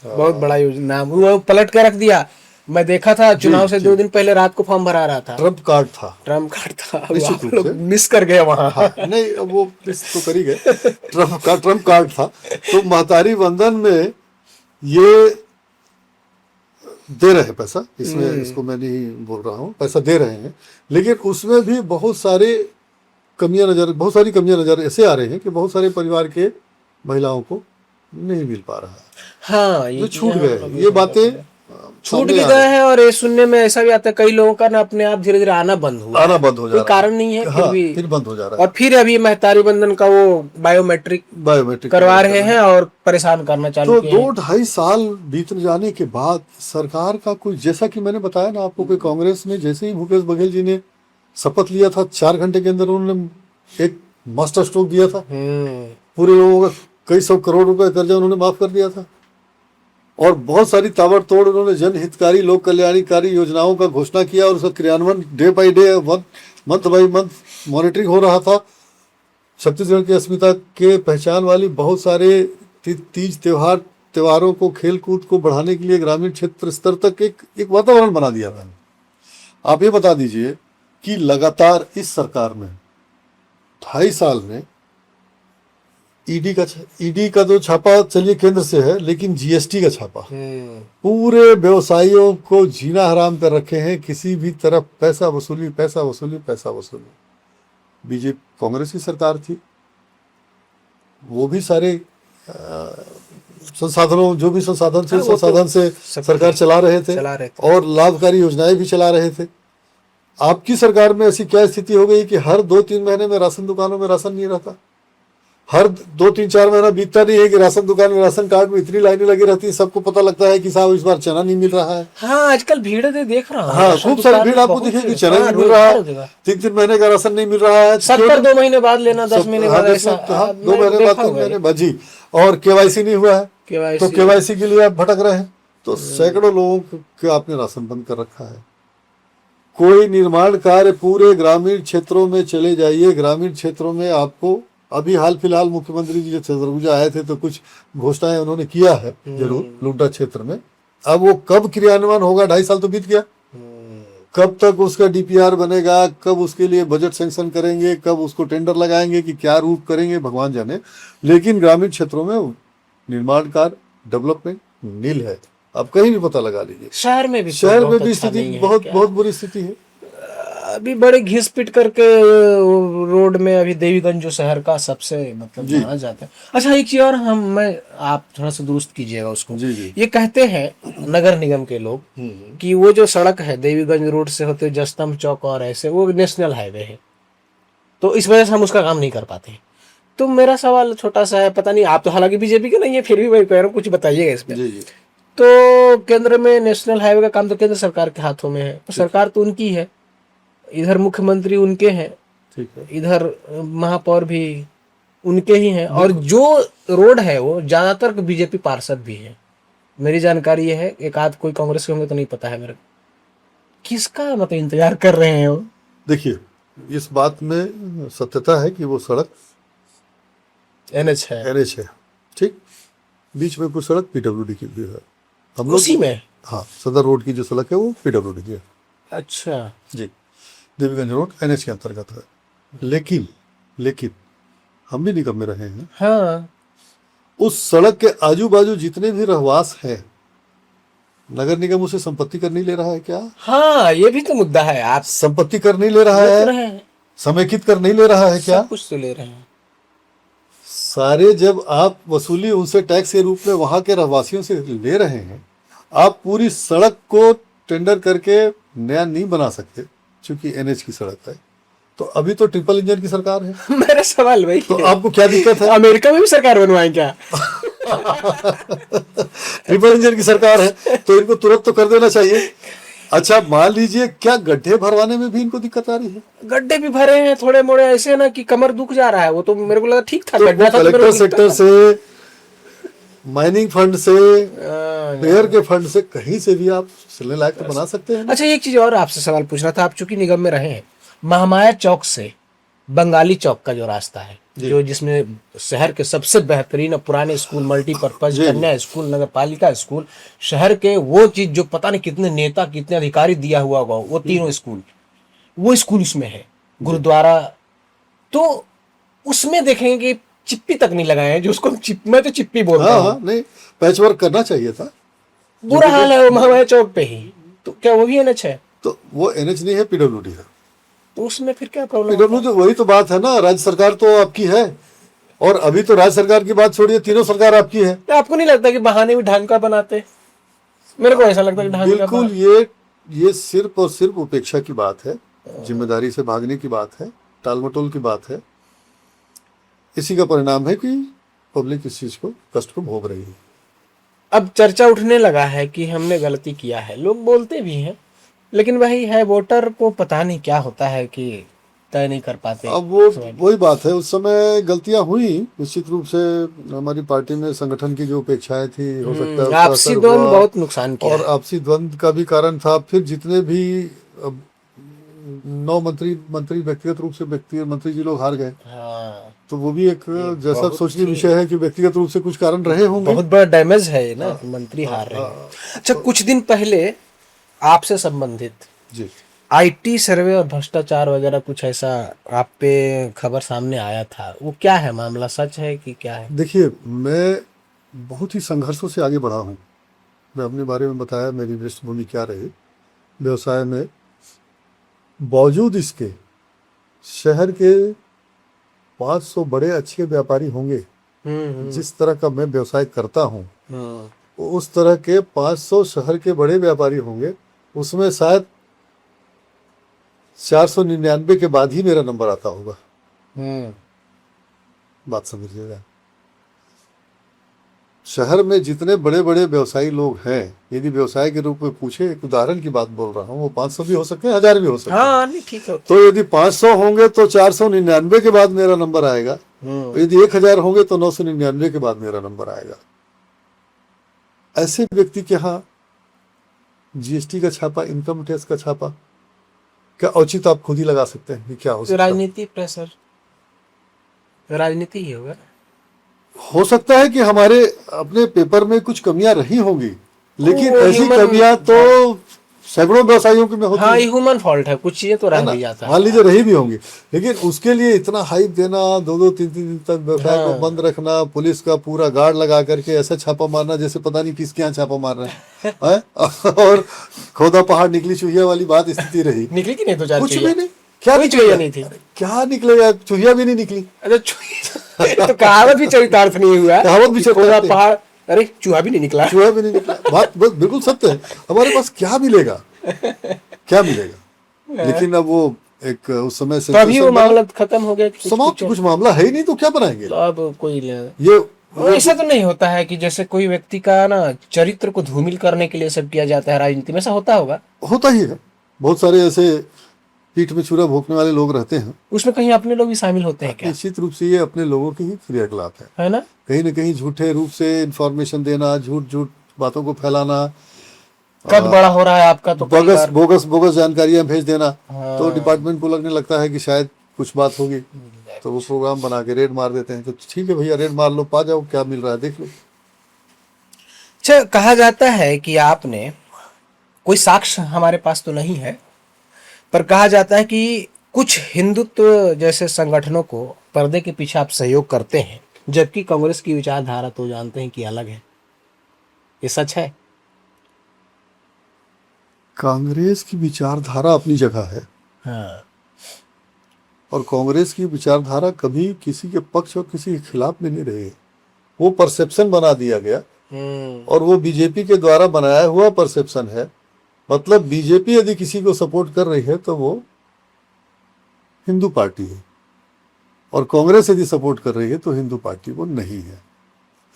[SPEAKER 2] बहुत बड़ा योजना, वो पलट के रख दिया। मैं देखा था चुनाव से 2 दिन पहले रात को फॉर्म भरा रहा था,
[SPEAKER 1] ट्रम्प कार्ड था,
[SPEAKER 2] ट्रम्प कार्ड था,
[SPEAKER 1] निश्चित
[SPEAKER 2] आप
[SPEAKER 1] रूप
[SPEAKER 2] लोग
[SPEAKER 1] से।
[SPEAKER 2] मिस कर गए वहां।
[SPEAKER 1] हाँ, नहीं, अब वो मिस तो कर ही गए, ट्रम्प कार्ड था। तो महतारी वंदन में ये दे रहे हैं पैसा, इसमें इसको मैं नहीं बोल रहा हूँ, पैसा दे रहे हैं, लेकिन उसमें भी बहुत सारी कमियां नजर ऐसे आ रही हैं कि बहुत सारे परिवार के महिलाओं को नहीं मिल पा रहा है,
[SPEAKER 2] हाँ,
[SPEAKER 1] जो छूट गए। ये बातें
[SPEAKER 2] छूट भी गए हैं, और ये सुनने में ऐसा भी आता है कई लोगों का ना अपने आप धीरे धीरे आना बंद हुआ,
[SPEAKER 1] आना बंद हो जा
[SPEAKER 2] कोई
[SPEAKER 1] रहा है,
[SPEAKER 2] कारण नहीं है, फिर
[SPEAKER 1] हाँ,
[SPEAKER 2] भी
[SPEAKER 1] फिर बंद हो जा रहा है,
[SPEAKER 2] और फिर अभी महतारी बंधन का वो बायोमेट्रिक करवा रहे हैं और परेशान करना चालू
[SPEAKER 1] तो
[SPEAKER 2] किए हैं।
[SPEAKER 1] 2-2.5 साल बीत जाने के बाद सरकार का कुछ, जैसा कि मैंने बताया ना आपको, कि कांग्रेस में जैसे ही भूपेश बघेल जी ने शपथ लिया था, 4 घंटे के अंदर उन्होंने एक मास्टर स्ट्रोक दिया था, पूरे लोगों का कई 100 करोड़ रुपए कर्जा उन्होंने माफ कर दिया था, और बहुत सारी ताबड़तोड़ उन्होंने जनहितकारी लोक कल्याणकारी योजनाओं का घोषणा किया, और उसका क्रियान्वयन day by day, month by month monitoring हो रहा था। छत्तीसगढ़ की अस्मिता के पहचान वाली बहुत सारे तीज त्योहारों को, खेल कूद को बढ़ाने के लिए ग्रामीण क्षेत्र स्तर तक एक वातावरण बना दिया था। आप ये बता दीजिए कि लगातार इस सरकार में 2.5 साल में ईडी का तो छापा चलिए केंद्र से है, लेकिन जीएसटी का छापा पूरे व्यवसायियों को जीना हराम कर रखे हैं। किसी भी तरफ पैसा वसूली, पैसा वसूली, पैसा वसूली। बीजेपी कांग्रेस की सरकार थी, वो भी सारे संसाधनों, जो भी संसाधन थे, संसाधन से सरकार चला रहे थे, और लाभकारी योजनाएं भी चला रहे थे। आपकी सरकार में ऐसी क्या स्थिति हो गई कि हर 2-3 महीने में राशन दुकानों में राशन नहीं रहता, हर 2-3-4 महीना बीतता नहीं है कि राशन दुकान में राशन कार्ड में इतनी लाइनें लगी रहती है, सबको पता लगता है कि साहब इस बार चना नहीं मिल रहा है।
[SPEAKER 2] हाँ, आजकल भीड़ देख रहा हूँ,
[SPEAKER 1] हाँ, खूब सारी भीड़ आपको दिखेगी, चना नहीं मिल रहा है, 3-3 महीने का राशन नहीं मिल रहा है,
[SPEAKER 2] 2 महीने बाद लेना, 10 महीने बाद, ऐसा
[SPEAKER 1] 2 महीने बाद, 3 महीने बाद जी, और केवाईसी नहीं हुआ है, तो केवाईसी के लिए आप भटक रहे हैं। तो सैकड़ों लोगों को आपने राशन बंद कर रखा है। कोई निर्माण कार्य पूरे ग्रामीण क्षेत्रों में चले जाइए, ग्रामीण क्षेत्रों में आपको, अभी हाल फिलहाल मुख्यमंत्री जी जब सरगुजा आए थे तो कुछ घोषणाएं उन्होंने किया है जरूर लुंडा क्षेत्र में। अब वो कब क्रियान्वयन होगा, 2.5 साल तो बीत गया, कब तक उसका डीपीआर बनेगा, कब उसके लिए बजट सैंक्शन करेंगे, कब उसको टेंडर लगाएंगे, कि क्या रूप करेंगे, भगवान जाने। लेकिन ग्रामीण क्षेत्रों में निर्माण कार्य, डेवलपमेंट नील है। अब कहीं भी पता लगा लीजिए,
[SPEAKER 2] शहर में भी
[SPEAKER 1] स्थिति बहुत बुरी स्थिति है।
[SPEAKER 2] अभी बड़े घिस पिट करके रोड में अभी देवीगंज जो शहर का सबसे मतलब
[SPEAKER 1] जी।
[SPEAKER 2] माना जाता है। अच्छा एक चीज और मैं आप थोड़ा सा दुरुस्त कीजिएगा उसको।
[SPEAKER 1] जी जी।
[SPEAKER 2] ये कहते हैं नगर निगम के लोग कि वो जो सड़क है देवीगंज रोड से होते जस्तम चौक और ऐसे वो नेशनल हाईवे है, तो इस वजह से हम उसका काम नहीं कर पाते। तो मेरा सवाल छोटा सा है, पता नहीं आप तो हालांकि बीजेपी के नहीं है, फिर भी मैं कह रहा हूँ कुछ बताइएगा इस पे।
[SPEAKER 1] जी जी।
[SPEAKER 2] तो केंद्र में नेशनल हाईवे का काम तो केंद्र सरकार के हाथों में है, तो सरकार तो उनकी है, इधर मुख्यमंत्री उनके हैं,
[SPEAKER 1] ठीक है।
[SPEAKER 2] इधर महापौर भी उनके ही हैं, और जो रोड है वो ज्यादातर बीजेपी पार्षद भी है। मेरी जानकारी ये है, एक आध कोई कांग्रेस के होंगे तो नहीं पता है मेरे को। किसका मतलब इंतजार कर रहे हैं वो?
[SPEAKER 1] देखिए, इस बात में सत्यता है कि वो सड़क
[SPEAKER 2] एनएच है
[SPEAKER 1] एनएच है, ठीक। बीच में कुछ सड़क पीडब्ल्यूडी की भी है। हम लोग
[SPEAKER 2] उसी में।
[SPEAKER 1] हाँ, सदर रोड की जो सड़क है वो पीडब्ल्यूडी की है।
[SPEAKER 2] अच्छा
[SPEAKER 1] जी। देवीगंज रोड एनएच के अंतर्गत है। लेकिन हम भी निगम में रहे हैं।
[SPEAKER 2] हाँ।
[SPEAKER 1] उस सड़क के आजू बाजू जितने भी रहवास हैं, नगर निगम उसे संपत्ति कर नहीं ले रहा है क्या?
[SPEAKER 2] हाँ ये भी तो मुद्दा है। आप
[SPEAKER 1] संपत्ति कर नहीं ले रहा
[SPEAKER 2] ले तो
[SPEAKER 1] है,
[SPEAKER 2] रहे हैं,
[SPEAKER 1] समेकित कर नहीं ले रहा है क्या?
[SPEAKER 2] सब कुछ तो ले रहे हैं।
[SPEAKER 1] सारे जब आप वसूली उनसे टैक्स के रूप में वहां के रहवासियों से ले रहे हैं, आप पूरी सड़क को टेंडर करके नया नहीं बना सकते क्योंकि एनएच की सड़क है। तो अभी तो ट्रिपल इंजन की सरकार है।
[SPEAKER 2] मेरा सवाल भाई,
[SPEAKER 1] तो आपको क्या दिक्कत है?
[SPEAKER 2] अमेरिका में भी सरकार बनवाएं क्या?
[SPEAKER 1] ट्रिपल इंजन की सरकार है तो इनको तुरंत तो कर देना चाहिए। अच्छा मान लीजिए, क्या गड्ढे भरवाने में भी इनको दिक्कत आ रही है?
[SPEAKER 2] गड्ढे भी भरे हैं थोड़े मोड़े ऐसे ना कि कमर दुख जा रहा है। वो तो मेरे को लगा ठीक था,
[SPEAKER 1] तो
[SPEAKER 2] गड्ढा था तो मेरे
[SPEAKER 1] कलेक्टर
[SPEAKER 2] को
[SPEAKER 1] सेक्टर
[SPEAKER 2] दिखता
[SPEAKER 1] से, माइनिंग फंड से,
[SPEAKER 2] था।
[SPEAKER 1] मेयर के फंड से, कहीं से भी आप चलने लायक तो बना सकते हैं।
[SPEAKER 2] अच्छा एक चीज और आपसे सवाल पूछना था, आप चूंकि निगम में रहे हैं, महामाया चौक से बंगाली चौक का जो रास्ता है, जो जिसमें शहर के सबसे बेहतरीन और पुराने स्कूल, मल्टीपर्पज कन्या स्कूल, नगर पालिका स्कूल, शहर के वो चीज जो पता नहीं कितने नेता कितने अधिकारी दिया हुआ होगा, वो तीनों स्कूल, वो स्कूल इसमें है, गुरुद्वारा। तो उसमें देखेंगे कि चिप्पी तक नहीं लगाए हैं, जो उसको मैं तो चिप्पी बोलता
[SPEAKER 1] हाँ
[SPEAKER 2] हूँ।
[SPEAKER 1] हाँ, नहीं, पैच वर्क करना चाहिए था।
[SPEAKER 2] बुरा हाल है वो महामाया चौक पे ही। तो क्या वो भी एनएच है?
[SPEAKER 1] तो वो एनएच नहीं है, पीडब्ल्यूडी है।
[SPEAKER 2] तो उसमें फिर क्या प्रॉब्लम?
[SPEAKER 1] पीडब्ल्यूडी, वही तो बात है ना, राज्य सरकार तो आपकी है। और अभी तो राज्य सरकार की बात छोड़िए, तीनों सरकार आपकी है।
[SPEAKER 2] आपको नहीं लगता कि बहाने भी ढंग का बनाते? मेरे को ऐसा लगता है कि ढंग का
[SPEAKER 1] बिल्कुल, ये सिर्फ और सिर्फ उपेक्षा की बात है, जिम्मेदारी से भागने की बात है, टालमटोल की बात है। इसी का परिणाम है कि पब्लिक इस चीज को, कष्ट को भोग रही है।
[SPEAKER 2] अब चर्चा उठने लगा है कि हमने गलती किया है, लोग बोलते भी हैं, लेकिन वही है, वोटर को पता नहीं क्या होता है कि तय नहीं कर पाते।
[SPEAKER 1] अब वो वही बात है, उस समय गलतियां हुई निश्चित रूप से। हमारी पार्टी में संगठन की जो अपेक्षाएं थी, हो सकता है उसका
[SPEAKER 2] आपसी
[SPEAKER 1] असर
[SPEAKER 2] द्वंद
[SPEAKER 1] हुआ,
[SPEAKER 2] बहुत नुकसान किया
[SPEAKER 1] और
[SPEAKER 2] है।
[SPEAKER 1] आपसी द्वंद का भी कारण था। फिर जितने भी 9 मंत्री व्यक्तिगत रूप से मंत्री जी लोग हार गए।
[SPEAKER 2] हाँ,
[SPEAKER 1] तो वो भी एक जैसा सोचनीय विषय है कि व्यक्तिगत रूप से कुछ कारण रहे होंगे।
[SPEAKER 2] बहुत बड़ा डैमेज है ना कि मंत्री हार रहे हैं। अच्छा कुछ दिन पहले आपसे संबंधित
[SPEAKER 1] जी,
[SPEAKER 2] आईटी सर्वे और भ्रष्टाचार वगैरह कुछ ऐसा आप पे खबर सामने आया था, वो क्या है मामला, सच है कि क्या है?
[SPEAKER 1] देखिए, मैं बहुत ही संघर्षों से आगे बढ़ा हूँ। मैं अपने बारे में बताया, मेरी पृष्ठभूमि क्या रही व्यवसाय में। बावजूद इसके शहर के 500 बड़े अच्छे व्यापारी होंगे, जिस तरह का मैं व्यवसाय करता हूँ, उस तरह के 500 शहर के बड़े व्यापारी होंगे, उसमें शायद 499 के बाद ही मेरा नंबर आता होगा। बात समझिएगा। शहर में जितने बड़े बड़े व्यवसायी लोग हैं, यदि व्यवसाय के रूप में पूछे, एक उदाहरण की बात बोल रहा हूँ, वो 500 भी हो सकते हैं, 1000 भी हो सकते हैं।
[SPEAKER 2] हाँ नहीं ठीक है।
[SPEAKER 1] तो यदि 500 होंगे तो 499 के बाद मेरा नंबर आएगा। यदि 1000 होंगे तो 999 के बाद मेरा नंबर आएगा। ऐसे व्यक्ति के यहाँ जीएसटी का छापा, इनकम टैक्स का छापा, क्या औचित्य आप खुद ही लगा सकते हैं कि क्या हो सकता है?
[SPEAKER 2] राजनीति प्रेशर, राजनीति ही होगा।
[SPEAKER 1] हो सकता है कि हमारे अपने पेपर में कुछ कमियां रही होंगी, लेकिन
[SPEAKER 2] वो
[SPEAKER 1] ऐसी
[SPEAKER 2] human-
[SPEAKER 1] कमियां तो सैकड़ों व्यवसायियों की में होती
[SPEAKER 2] हाँ,
[SPEAKER 1] है
[SPEAKER 2] ये ह्यूमन फॉल्ट है, कुछ चीजें तो
[SPEAKER 1] है
[SPEAKER 2] रह
[SPEAKER 1] ना।
[SPEAKER 2] भी जाता है।
[SPEAKER 1] मान लीजिए रही भी होंगी, लेकिन उसके लिए इतना हाइप देना, 2-2 3-3 दिन तक व्यवसाय को
[SPEAKER 2] हाँ।
[SPEAKER 1] बंद रखना, पुलिस का पूरा गार्ड लगा करके ऐसा छापा मारना जैसे पता नहीं किसके यहाँ छापा मार रहे हैं हैं? और खोदा पहाड़ निकली चूहिया वाली बात स्थिति रही।
[SPEAKER 2] निकली कि नहीं? 2-4
[SPEAKER 1] कुछ
[SPEAKER 2] चुहिया?
[SPEAKER 1] भी नहीं, क्या
[SPEAKER 2] कोई
[SPEAKER 1] निकलेगा?
[SPEAKER 2] चुहिया नहीं थी।
[SPEAKER 1] अरे क्या निकलेगा, चूहिया भी नहीं निकली।
[SPEAKER 2] अच्छा, चुहिया तो कहावत भी चरितार्थ नहीं हुआ।
[SPEAKER 1] कहावत भी
[SPEAKER 2] कि खोदा
[SPEAKER 1] चरितार्थ नहीं।
[SPEAKER 2] पहाड़, अरे चूहा भी नहीं निकला।
[SPEAKER 1] चूहा भी नहीं निकला, बात बस बिल्कुल सत्य है। हमारे पास क्या मिलेगा, क्या मिलेगा? लेकिन अब वो एक उस समय
[SPEAKER 2] तो अभी वो
[SPEAKER 1] सेंसेशन बना,
[SPEAKER 2] मामला खत्म हो गया,
[SPEAKER 1] समाप्त, कुछ मामला है ही नहीं, तो क्या बनाएंगे
[SPEAKER 2] तो अब कोई
[SPEAKER 1] ये?
[SPEAKER 2] ऐसा तो नहीं होता है कि जैसे कोई व्यक्ति का ना चरित्र को धूमिल करने के लिए सब किया जाता है राजनीति में, ऐसा होता होगा?
[SPEAKER 1] होता ही है, बहुत सारे ऐसे पीठ में छुरा भोंकने वाले लोग रहते हैं।
[SPEAKER 2] उसमें कहीं अपने लोग भी शामिल होते हैं क्या?
[SPEAKER 1] निश्चित रूप से ये अपने लोगों की ही क्रियाकलाप है
[SPEAKER 2] ना?
[SPEAKER 1] कहीं ना कहीं झूठे रूप से इंफॉर्मेशन देना, झूठ झूठ बातों को फैलाना,
[SPEAKER 2] कद बड़ा हो रहा है आपका तो कई
[SPEAKER 1] बोगस
[SPEAKER 2] बार।
[SPEAKER 1] बोगस बोगस जानकारियां भेज देना।
[SPEAKER 2] हाँ।
[SPEAKER 1] तो डिपार्टमेंट को लगने लगता है कि शायद कुछ बात होगी, तो वो प्रोग्राम बना के रेड मार देते हैं। तो ठीक है भैया, रेड मार लो, पा जाओ क्या मिल रहा है देख लो।
[SPEAKER 2] अच्छा, कहा जाता है कि आपने, कोई साक्ष्य हमारे पास तो नहीं है, पर कहा जाता है कि कुछ हिंदुत्व जैसे संगठनों को पर्दे के पीछे आप सहयोग करते हैं, जबकि कांग्रेस की विचारधारा तो जानते हैं कि अलग है। ये सच है?
[SPEAKER 1] कांग्रेस की विचारधारा अपनी जगह है,
[SPEAKER 2] हाँ।
[SPEAKER 1] और कांग्रेस की विचारधारा कभी किसी के पक्ष और किसी के खिलाफ में नहीं रही। वो परसेप्शन बना दिया गया, और वो बीजेपी के द्वारा बनाया हुआ परसेप्शन है। मतलब बीजेपी यदि किसी को सपोर्ट कर रही है तो वो हिंदू पार्टी है, और कांग्रेस यदि सपोर्ट कर रही है तो हिंदू पार्टी वो नहीं है।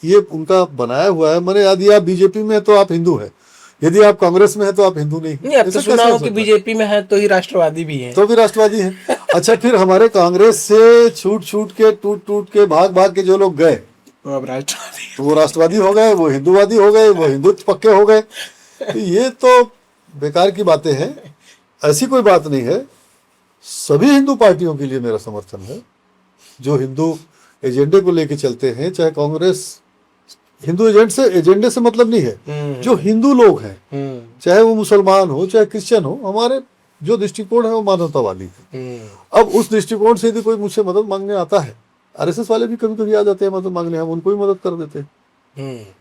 [SPEAKER 1] ये उनका बनाया हुआ है। मैंने यदि आप बीजेपी में है तो आप हिंदू है, यदि आप कांग्रेस में है तो आप हिंदू नहीं।
[SPEAKER 2] नहीं, अब तो
[SPEAKER 1] ऐसा
[SPEAKER 2] सुना
[SPEAKER 1] कैसे
[SPEAKER 2] हो
[SPEAKER 1] हो
[SPEAKER 2] कि
[SPEAKER 1] सकता है?
[SPEAKER 2] बीजेपी में है तो ही राष्ट्रवादी भी है।
[SPEAKER 1] तो भी राष्ट्रवादी है। अच्छा, फिर हमारे कांग्रेस से छूट छूट के, टूट टूट के, भाग भाग के जो लोग गए,
[SPEAKER 2] तो अब राष्ट्रवादी।
[SPEAKER 1] तो वो राष्ट्रवादी हो गए, वो हिंदूवादी हो गए, वो हिंदुत्व पक्के हो गए। तो ये तो बेकार की बातें हैं, ऐसी कोई बात नहीं है। सभी हिंदू पार्टियों के लिए मेरा समर्थन है जो हिंदू एजेंडे को लेके चलते हैं। चाहे कांग्रेस, हिंदू एजेंडे से मतलब नहीं है, जो हिंदू लोग हैं, चाहे वो मुसलमान हो चाहे क्रिश्चियन हो, हमारे जो दृष्टिकोण है वो मानवतावादी है। अब उस दृष्टिकोण से यदि कोई मुझसे मदद मांगने आता है, आरएसएस वाले भी कभी कभी आ जाते हैं मदद मांगने, हम उनको भी मदद कर देते हैं।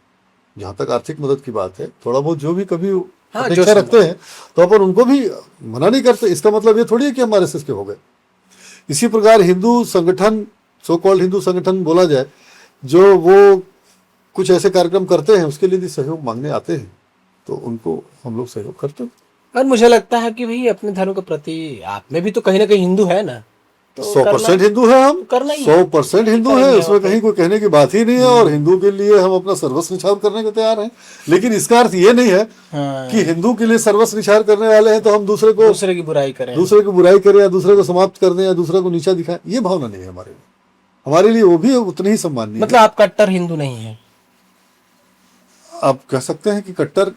[SPEAKER 1] जहाँ तक आर्थिक मदद की बात है, थोड़ा बहुत जो भी कभी अपेक्षा रखते हैं तो अपन उनको भी मना नहीं करते। इसका मतलब ये थोड़ी है कि हम आरएसएस के हो गए। इसी प्रकार हिंदू संगठन, सो कॉल्ड हिंदू संगठन बोला जाए, जो वो कुछ ऐसे कार्यक्रम करते हैं, उसके लिए यदि सहयोग मांगने आते हैं तो उनको हम लोग सहयोग करते हैं।
[SPEAKER 2] और मुझे लगता है कि भाई अपने धर्म के प्रति आप में भी तो कहीं ना कहीं हिंदू है ना, तो
[SPEAKER 1] 100% हिंदू है हम,
[SPEAKER 2] करना ही
[SPEAKER 1] 100% हिंदू है, उसमें कहीं कोई कहने की बात ही नहीं है। और हिंदू के लिए हम अपना सर्वस्व निछावर करने को तैयार हैं। लेकिन इसका अर्थ ये नहीं है कि हिंदू के लिए सर्वस्व निछावर करने वाले हैं तो हम दूसरे
[SPEAKER 2] की बुराई करें,
[SPEAKER 1] या दूसरे को समाप्त कर दें या दूसरे को नीचा दिखाएं। ये भावना नहीं है हमारे लिए। हमारे लिए वो भी उतनी ही सम्माननीय।
[SPEAKER 2] मतलब आप कट्टर हिंदू नहीं है?
[SPEAKER 1] आप कह सकते हैं कि कट्टर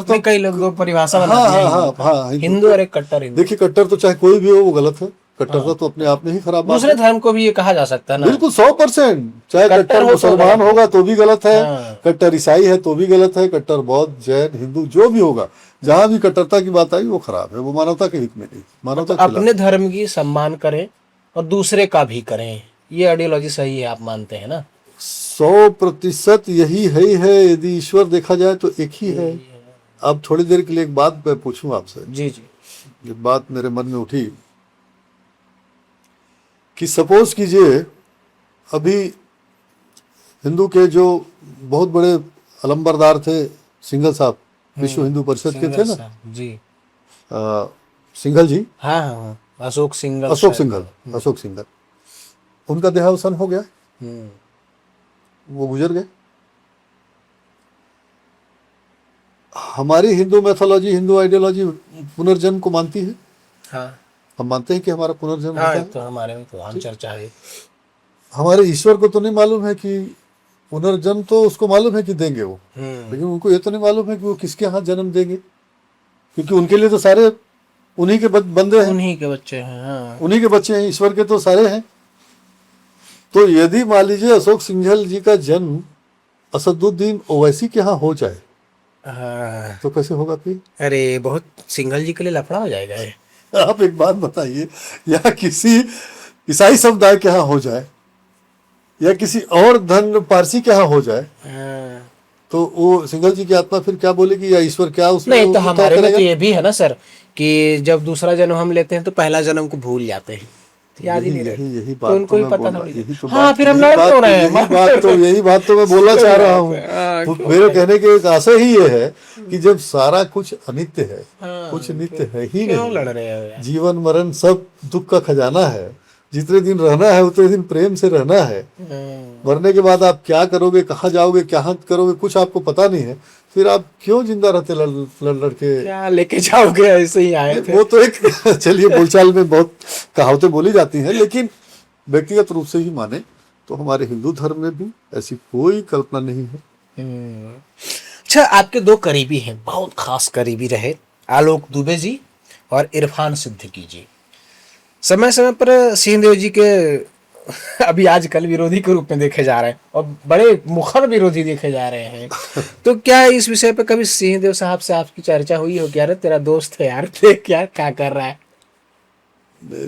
[SPEAKER 1] तो
[SPEAKER 2] कई लोग दो परिभाषा बना
[SPEAKER 1] हाँ
[SPEAKER 2] दी है
[SPEAKER 1] हाँ हाँ,
[SPEAKER 2] हिंदू और एक कट्टर हिंदू।
[SPEAKER 1] देखिए, कट्टर तो चाहे कोई भी हो वो गलत है। कट्टरता तो अपने आप में ही खराब बात है।
[SPEAKER 2] दूसरे धर्म को भी ये कहा जा सकता है ना।
[SPEAKER 1] बिल्कुल 100%। चाहे कट्टर मुसलमान होगा तो भी गलत है, कट्टर ईसाई है तो भी गलत है, कट्टर बौद्ध, जैन, हिंदू जो भी होगा, जहां भी कट्टरता की बात आई वो खराब है, वो मानवता के हित में नहीं, मानवता के खिलाफ।
[SPEAKER 2] अपने धर्म की सम्मान करें और दूसरे का भी करें, ये आइडियोलॉजी सही है आप मानते हैं ना?
[SPEAKER 1] 100% यही है। यदि ईश्वर देखा जाए तो एक ही है। अब थोड़ी देर के लिए एक बात मैं पूछूं आपसे।
[SPEAKER 2] जी जी।
[SPEAKER 1] एक बात मेरे मन में उठी कि सपोज कीजिए, अभी हिंदू के जो बहुत बड़े अलंबरदार थे, सिंघल साहब, विश्व हिंदू परिषद के थे ना
[SPEAKER 2] जी,
[SPEAKER 1] सिंघल जी,
[SPEAKER 2] हाँ हाँ, अशोक सिंघल,
[SPEAKER 1] उनका देहावसान हो गया, वो गुजर गए। हमारी हिंदू मैथोलॉजी, हिंदू आइडियोलॉजी पुनर्जन्म को मानती है।
[SPEAKER 2] हाँ,
[SPEAKER 1] हम मानते हैं कि हमारा पुनर्जन्म होता है।
[SPEAKER 2] तो हमारे में तो आम चर्चा है।
[SPEAKER 1] हमारे ईश्वर को तो नहीं मालूम है कि पुनर्जन्म, तो उसको मालूम है कि देंगे वो, लेकिन उनको ये तो नहीं मालूम है कि वो किसके यहाँ जन्म देंगे, क्योंकि उनके लिए तो सारे उन्हीं के बंदे हैं,
[SPEAKER 2] उन्हीं के बच्चे हैं। हाँ।
[SPEAKER 1] उन्हीं के बच्चे हैं, ईश्वर के तो सारे हैं। तो यदि मान लीजिए अशोक सिंघल जी का जन्म असदुद्दीन ओवैसी के यहाँ हो जाए,
[SPEAKER 2] हाँ,
[SPEAKER 1] तो कैसे होगा फिर?
[SPEAKER 2] अरे बहुत सिंघल जी के लिए लफड़ा हो जाएगा ये।
[SPEAKER 1] आप एक बात बताइए, या किसी ईसाई समुदाय के यहाँ हो जाए या किसी और धर्म पारसी के यहाँ हो जाए,
[SPEAKER 2] हाँ।
[SPEAKER 1] तो वो सिंघल जी की आत्मा फिर क्या बोलेगी, या ईश्वर क्या उसमें
[SPEAKER 2] नहीं तो
[SPEAKER 1] उतार
[SPEAKER 2] हमारे में
[SPEAKER 1] करेगा?
[SPEAKER 2] तो ये भी है ना सर कि जब दूसरा जन्म हम लेते हैं तो पहला जन्म को भूल जाते हैं, तो याद ही
[SPEAKER 1] यही
[SPEAKER 2] नहीं
[SPEAKER 1] यही
[SPEAKER 2] रहता।
[SPEAKER 1] यही
[SPEAKER 2] तो
[SPEAKER 1] बात
[SPEAKER 2] उनको
[SPEAKER 1] तो
[SPEAKER 2] ही
[SPEAKER 1] मैं
[SPEAKER 2] पता
[SPEAKER 1] बोल
[SPEAKER 2] थोड़ी।
[SPEAKER 1] यही तो
[SPEAKER 2] हाँ
[SPEAKER 1] बात
[SPEAKER 2] फिर हम
[SPEAKER 1] यही
[SPEAKER 2] लड़
[SPEAKER 1] बात
[SPEAKER 2] क्यों रहे हैं?
[SPEAKER 1] यही बात तो मैं बोलना चाह रहा हूँ।
[SPEAKER 2] हाँ, क्यों
[SPEAKER 1] मेरे
[SPEAKER 2] लड़-
[SPEAKER 1] कहने के एक आशय ही ये है कि जब सारा कुछ अनित्य है,
[SPEAKER 2] हाँ,
[SPEAKER 1] कुछ नित्य है ही
[SPEAKER 2] क्यों लड़
[SPEAKER 1] नहीं,
[SPEAKER 2] रहे हो यार?
[SPEAKER 1] जीवन मरण सब दुख का खजाना है, जितने दिन रहना है उतने दिन प्रेम से रहना है। मरने के बाद आप क्या करोगे, कहाँ जाओगे, क्या करोगे, कुछ आपको पता नहीं है, फिर आप क्यों जिंदा रहते लड़ लड़ लड़ के?
[SPEAKER 2] क्या लेके जाओगे, ऐसे ही आए थे।
[SPEAKER 1] वो तो एक चलिए बोलचाल में बहुत कहावतें बोली जाती हैं, लेकिन व्यक्तिगत रूप से ही माने तो हमारे हिंदू धर्म में भी ऐसी कोई कल्पना नहीं है।
[SPEAKER 2] अच्छा, आपके दो करीबी हैं, बहुत खास करीबी रहे, आलोक दुबे जी और इरफान सिद्दीकी जी। समय समय पर सिंहदेव जी के अभी आजकल विरोधी के रूप में देखे जा रहे हैं और बड़े मुखर विरोधी देखे जा रहे हैं। तो क्या इस विषय पे कभी सिंहदेव साहब से आपकी चर्चा हुई हो? क्या रे तेरा दोस्त है यार, देख यार क्या कर रहा है?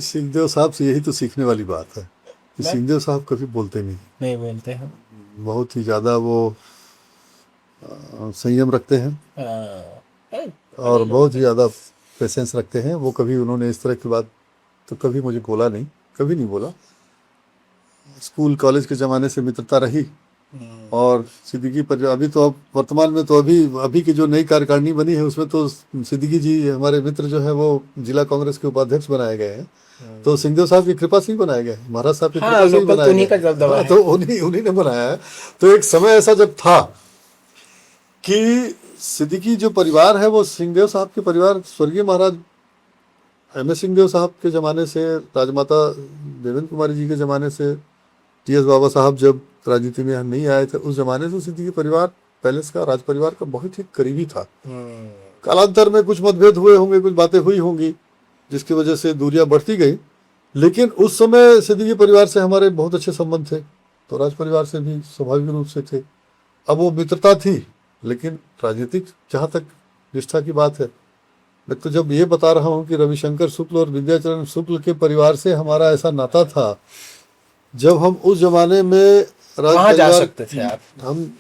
[SPEAKER 1] सिंहदेव साहब से यही तो सीखने वाली बात है कि सिंहदेव साहब कभी बोलते
[SPEAKER 2] नहीं बोलते हैं।
[SPEAKER 1] बहुत ही ज्यादा वो संयम रखते हैं और बहुत ही ज्यादा पेशेंस रखते हैं। वो कभी उन्होंने इस तरह की बात तो कभी मुझे बोला नहीं, कभी नहीं बोला। स्कूल कॉलेज के ज़माने से मित्रता रही और सिद्दीकी पर अभी तो अब वर्तमान में तो अभी की जो नई कार्यकारिणी बनी है उसमें तो सिद्दीकी जी हमारे मित्र जो है वो जिला कांग्रेस के उपाध्यक्ष बनाए गए हैं। तो सिंहदेव साहब की कृपा से ही बनाए गए, महाराज साहब की कृपा से ही बनाए गए। तो उन्हीं ने बनाया है। तो एक समय ऐसा जब था कि सिद्दीकी जो परिवार है वो सिंहदेव साहब के परिवार स्वर्गीय महाराज एम.एस. सिंहदेव साहब के ज़माने से, राजमाता देवेंद्र कुमारी जी के ज़माने से, टी.एस. बाबा साहब जब राजनीति में नहीं आए थे उस ज़माने से सिद्दीकी परिवार पैलेस का, राज परिवार का बहुत ही करीबी था। कालांतर में कुछ मतभेद हुए होंगे, कुछ बातें हुई होंगी जिसकी वजह से दूरियां बढ़ती गई, लेकिन उस समय सिद्दीकी परिवार से हमारे बहुत अच्छे संबंध थे, तो राज परिवार से भी स्वाभाविक रूप से थे। अब वो मित्रता थी, लेकिन राजनीतिक जहाँ तक निष्ठा की बात है, मैं तो जब ये बता रहा हूँ कि रविशंकर शुक्ल और विद्याचरण शुक्ल के परिवार से हमारा ऐसा नाता था, जब हम उस जमाने में
[SPEAKER 2] वहाँ जा सकते थे आप।
[SPEAKER 1] हम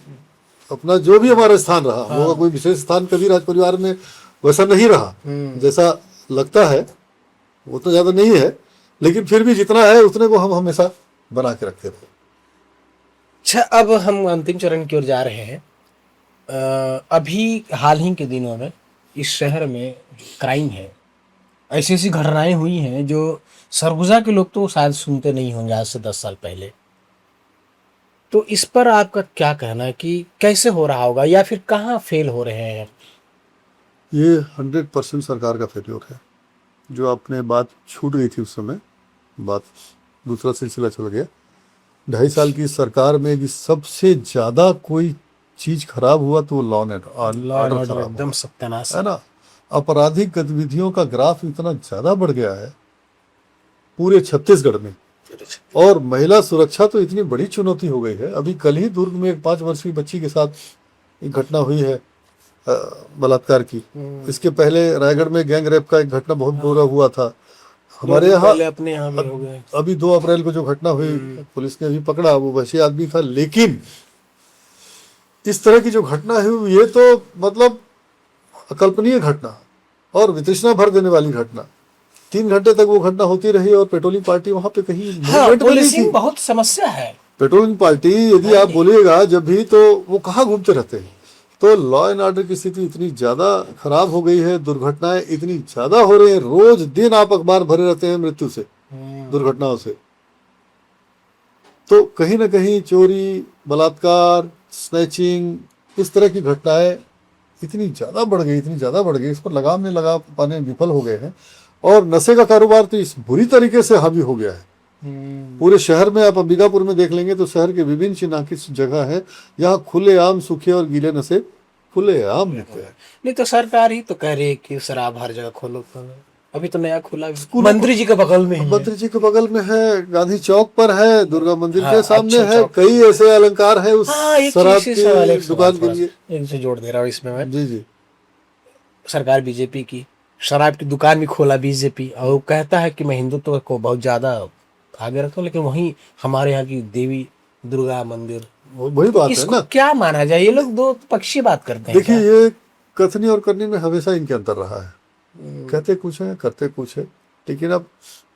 [SPEAKER 1] अपना जो भी हमारा स्थान रहा, वो कोई विशेष स्थान कभी राज परिवार में वैसा नहीं रहा जैसा लगता है, वो तो ज्यादा नहीं है, लेकिन फिर भी जितना है उतने को हम हमेशा बना के रखते थे।
[SPEAKER 2] अच्छा, अब हम अंतिम चरण की ओर जा रहे हैं। अभी हाल ही के दिनों में इस शहर में क्राइम है, ऐसी ऐसी घटनाएं हुई हैं जो सरगुजा के लोग तो शायद सुनते नहीं होंगे आज से 10 साल पहले। तो इस पर आपका क्या कहना है कि कैसे हो रहा होगा या फिर कहाँ फेल हो रहे हैं?
[SPEAKER 1] ये 100% सरकार का फेल्योर है। जो आपने बात छूट गई थी उस समय, बात दूसरा सिलसिला चल गया। 2.5 साल की सरकार में भी सबसे ज्यादा कोई चीज खराब हुआ तो लॉ एंड ऑर्डर खराब
[SPEAKER 2] एकदम सत्यानाश
[SPEAKER 1] है ना। आपराधिक गतिविधियों का ग्राफ इतना ज्यादा बढ़ गया है पूरे छत्तीसगढ़ में, और महिला सुरक्षा तो इतनी बड़ी चुनौती हो गई है। अभी कल ही दुर्ग में एक 5 वर्षीय बच्ची के साथ एक घटना हुई है बलात्कार की। इसके पहले रायगढ़ में गैंग रेप का एक घटना बहुत बुरा हुआ था। हमारे यहाँ
[SPEAKER 2] अपने यहाँ भी हो गए।
[SPEAKER 1] अभी 2 अप्रैल को जो घटना हुई, पुलिस ने अभी पकड़ा, वो वैसे आदमी था। लेकिन इस तरह की जो घटना हुई ये तो मतलब अकल्पनीय घटना और वितृष्णा भर देने वाली घटना। 3 घंटे तक वो घटना होती रही और पेट्रोलिंग पार्टी वहां पे कहीं मूवमेंट में नहीं थी।
[SPEAKER 2] बहुत समस्या है।
[SPEAKER 1] पेट्रोलिंग पार्टी यदि आप बोलिएगा जब भी, तो वो कहाँ घूमते रहते हैं। तो लॉ एंड ऑर्डर की स्थिति इतनी ज्यादा खराब हो गई है, दुर्घटनाएं इतनी ज्यादा हो रही है, रोज दिन आप अखबार भरे रहते हैं मृत्यु से, दुर्घटनाओं से। तो कहीं ना कहीं चोरी, बलात्कार, स्नैचिंग, इस तरह की घटनाएं इतनी ज्यादा बढ़ गई, इस पर लगाम नहीं लगा पाने विफल हो गए हैं। और नशे का कारोबार तो इस बुरी तरीके से हावी हो गया है पूरे शहर में। आप अंबिकापुर में देख लेंगे तो शहर के विभिन्न चिन्हांकित जगह है, यहाँ खुलेआम सूखे और गीले नशे खुलेआम मिलते हैं।
[SPEAKER 2] नहीं तो सरकार ही तो कह रही है कि शराब हर जगह खोलो। अभी तो नया खुला
[SPEAKER 1] स्कूलों
[SPEAKER 2] मंत्री जी के बगल में ही है।
[SPEAKER 1] मंत्री जी के बगल में है, गांधी चौक पर है, दुर्गा मंदिर
[SPEAKER 2] हाँ,
[SPEAKER 1] के सामने
[SPEAKER 2] अच्छा
[SPEAKER 1] है।
[SPEAKER 2] चौक।
[SPEAKER 1] कई ऐसे अलंकार है उस
[SPEAKER 2] हाँ, एक
[SPEAKER 1] शराब
[SPEAKER 2] चीज से सवाल, एक
[SPEAKER 1] की दुकान के लिए।
[SPEAKER 2] एक से जोड़ दे रहा हूँ इसमें मैं।
[SPEAKER 1] जी जी।
[SPEAKER 2] सरकार बीजेपी की, शराब की दुकान भी खोला बीजेपी, और वो कहता है कि मैं हिंदुत्व को बहुत ज्यादा आगे रखता हूँ, लेकिन वहीं हमारे यहाँ की देवी दुर्गा मंदिर,
[SPEAKER 1] वही बात है
[SPEAKER 2] इसको
[SPEAKER 1] ना।
[SPEAKER 2] क्या माना जाए? ये लोग दो पक्षी बात करते हैं
[SPEAKER 1] देखिए,
[SPEAKER 2] क्या?
[SPEAKER 1] ये कथनी और करनी में हमेशा इनके अंतर रहा है। कहते कुछ है, करते कुछ है। लेकिन अब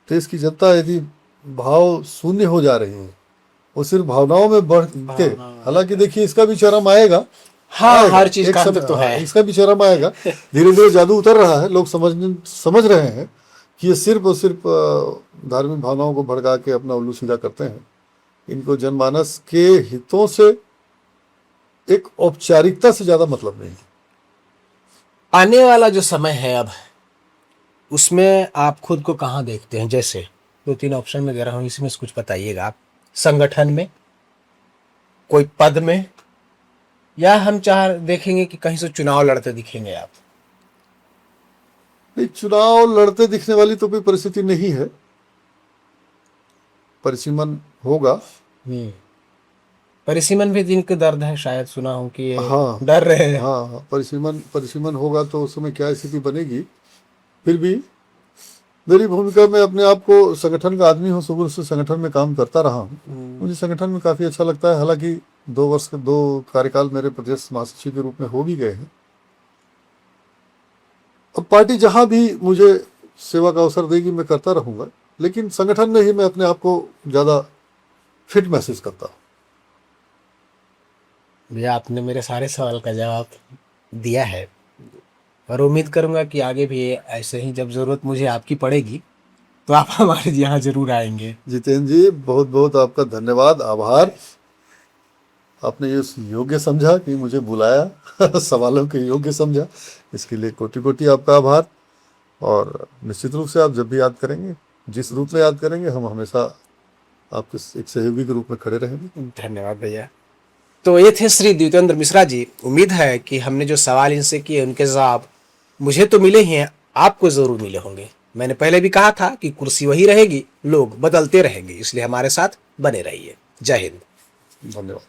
[SPEAKER 1] देश की जनता यदि भाव शून्य हो जा रही है, वो सिर्फ भावनाओं में बढ़ के, हालांकि देखिए इसका भी चरम आएगा।
[SPEAKER 2] हाँ,
[SPEAKER 1] आएगा।
[SPEAKER 2] हर चीज
[SPEAKER 1] एक
[SPEAKER 2] का
[SPEAKER 1] समय
[SPEAKER 2] अंत तो है।
[SPEAKER 1] इसका भी चरम आएगा। धीरे धीरे जादू उतर रहा है। लोग समझ रहे हैं कि ये सिर्फ और सिर्फ धार्मिक भावनाओं को भड़का के अपना उल्लू सीधा करते हैं। इनको जनमानस के हितों से एक औपचारिकता से ज्यादा मतलब नहीं।
[SPEAKER 2] आने वाला जो समय है अब, उसमें आप खुद को कहाँ देखते हैं? जैसे 2-3 ऑप्शन में दे रहा हूँ, इसमें से कुछ बताइएगा आप। संगठन में, कोई पद में, या हम चाह देखेंगे कि कहीं से चुनाव लड़ते दिखेंगे आप?
[SPEAKER 1] नहीं, चुनाव लड़ते दिखने वाली तो कोई परिस्थिति नहीं है। परिसीमन होगा।
[SPEAKER 2] परिसीमन भी दिन के दर्द है, शायद सुना हूं कि ये
[SPEAKER 1] हाँ
[SPEAKER 2] डर रहे हैं।
[SPEAKER 1] हाँ, परिसीमन होगा तो उस समय क्या स्थिति बनेगी। फिर भी मेरी भूमिका में अपने आप को संगठन का आदमी हूँ, शुरू से संगठन में काम करता रहा हूँ। मुझे संगठन में काफ़ी अच्छा लगता है। हालांकि 2 वर्ष के 2 कार्यकाल मेरे प्रदेश महासचिव के रूप में हो भी गए हैं। अब पार्टी जहाँ भी मुझे सेवा का अवसर देगी मैं करता रहूँगा, लेकिन संगठन में ही मैं अपने आप को ज़्यादा फिट महसूस करता हूँ।
[SPEAKER 2] भैया, आपने मेरे सारे सवाल का जवाब दिया है, और उम्मीद करूंगा कि आगे भी ऐसे ही जब जरूरत मुझे आपकी पड़ेगी तो आप हमारे यहाँ जरूर आएंगे।
[SPEAKER 1] जितेंद्र जी, बहुत बहुत आपका धन्यवाद, आभार। आपने ये योग्य समझा कि मुझे बुलाया, सवालों के योग्य समझा, इसके लिए कोटि कोटि आपका आभार। और निश्चित रूप से आप जब भी याद करेंगे, जिस रूप में याद करेंगे, हम हमेशा आपके एक सहयोगी के रूप में खड़े रहेंगे।
[SPEAKER 2] धन्यवाद भैया। तो ये थे श्री द्वितेंद्र मिश्रा जी। उम्मीद है कि हमने जो सवाल इनसे किए उनके जवाब मुझे तो मिले ही हैं, आपको जरूर मिले होंगे। मैंने पहले भी कहा था कि कुर्सी वही रहेगी, लोग बदलते रहेंगे, इसलिए हमारे साथ बने रहिए। जय हिंद।
[SPEAKER 1] धन्यवाद।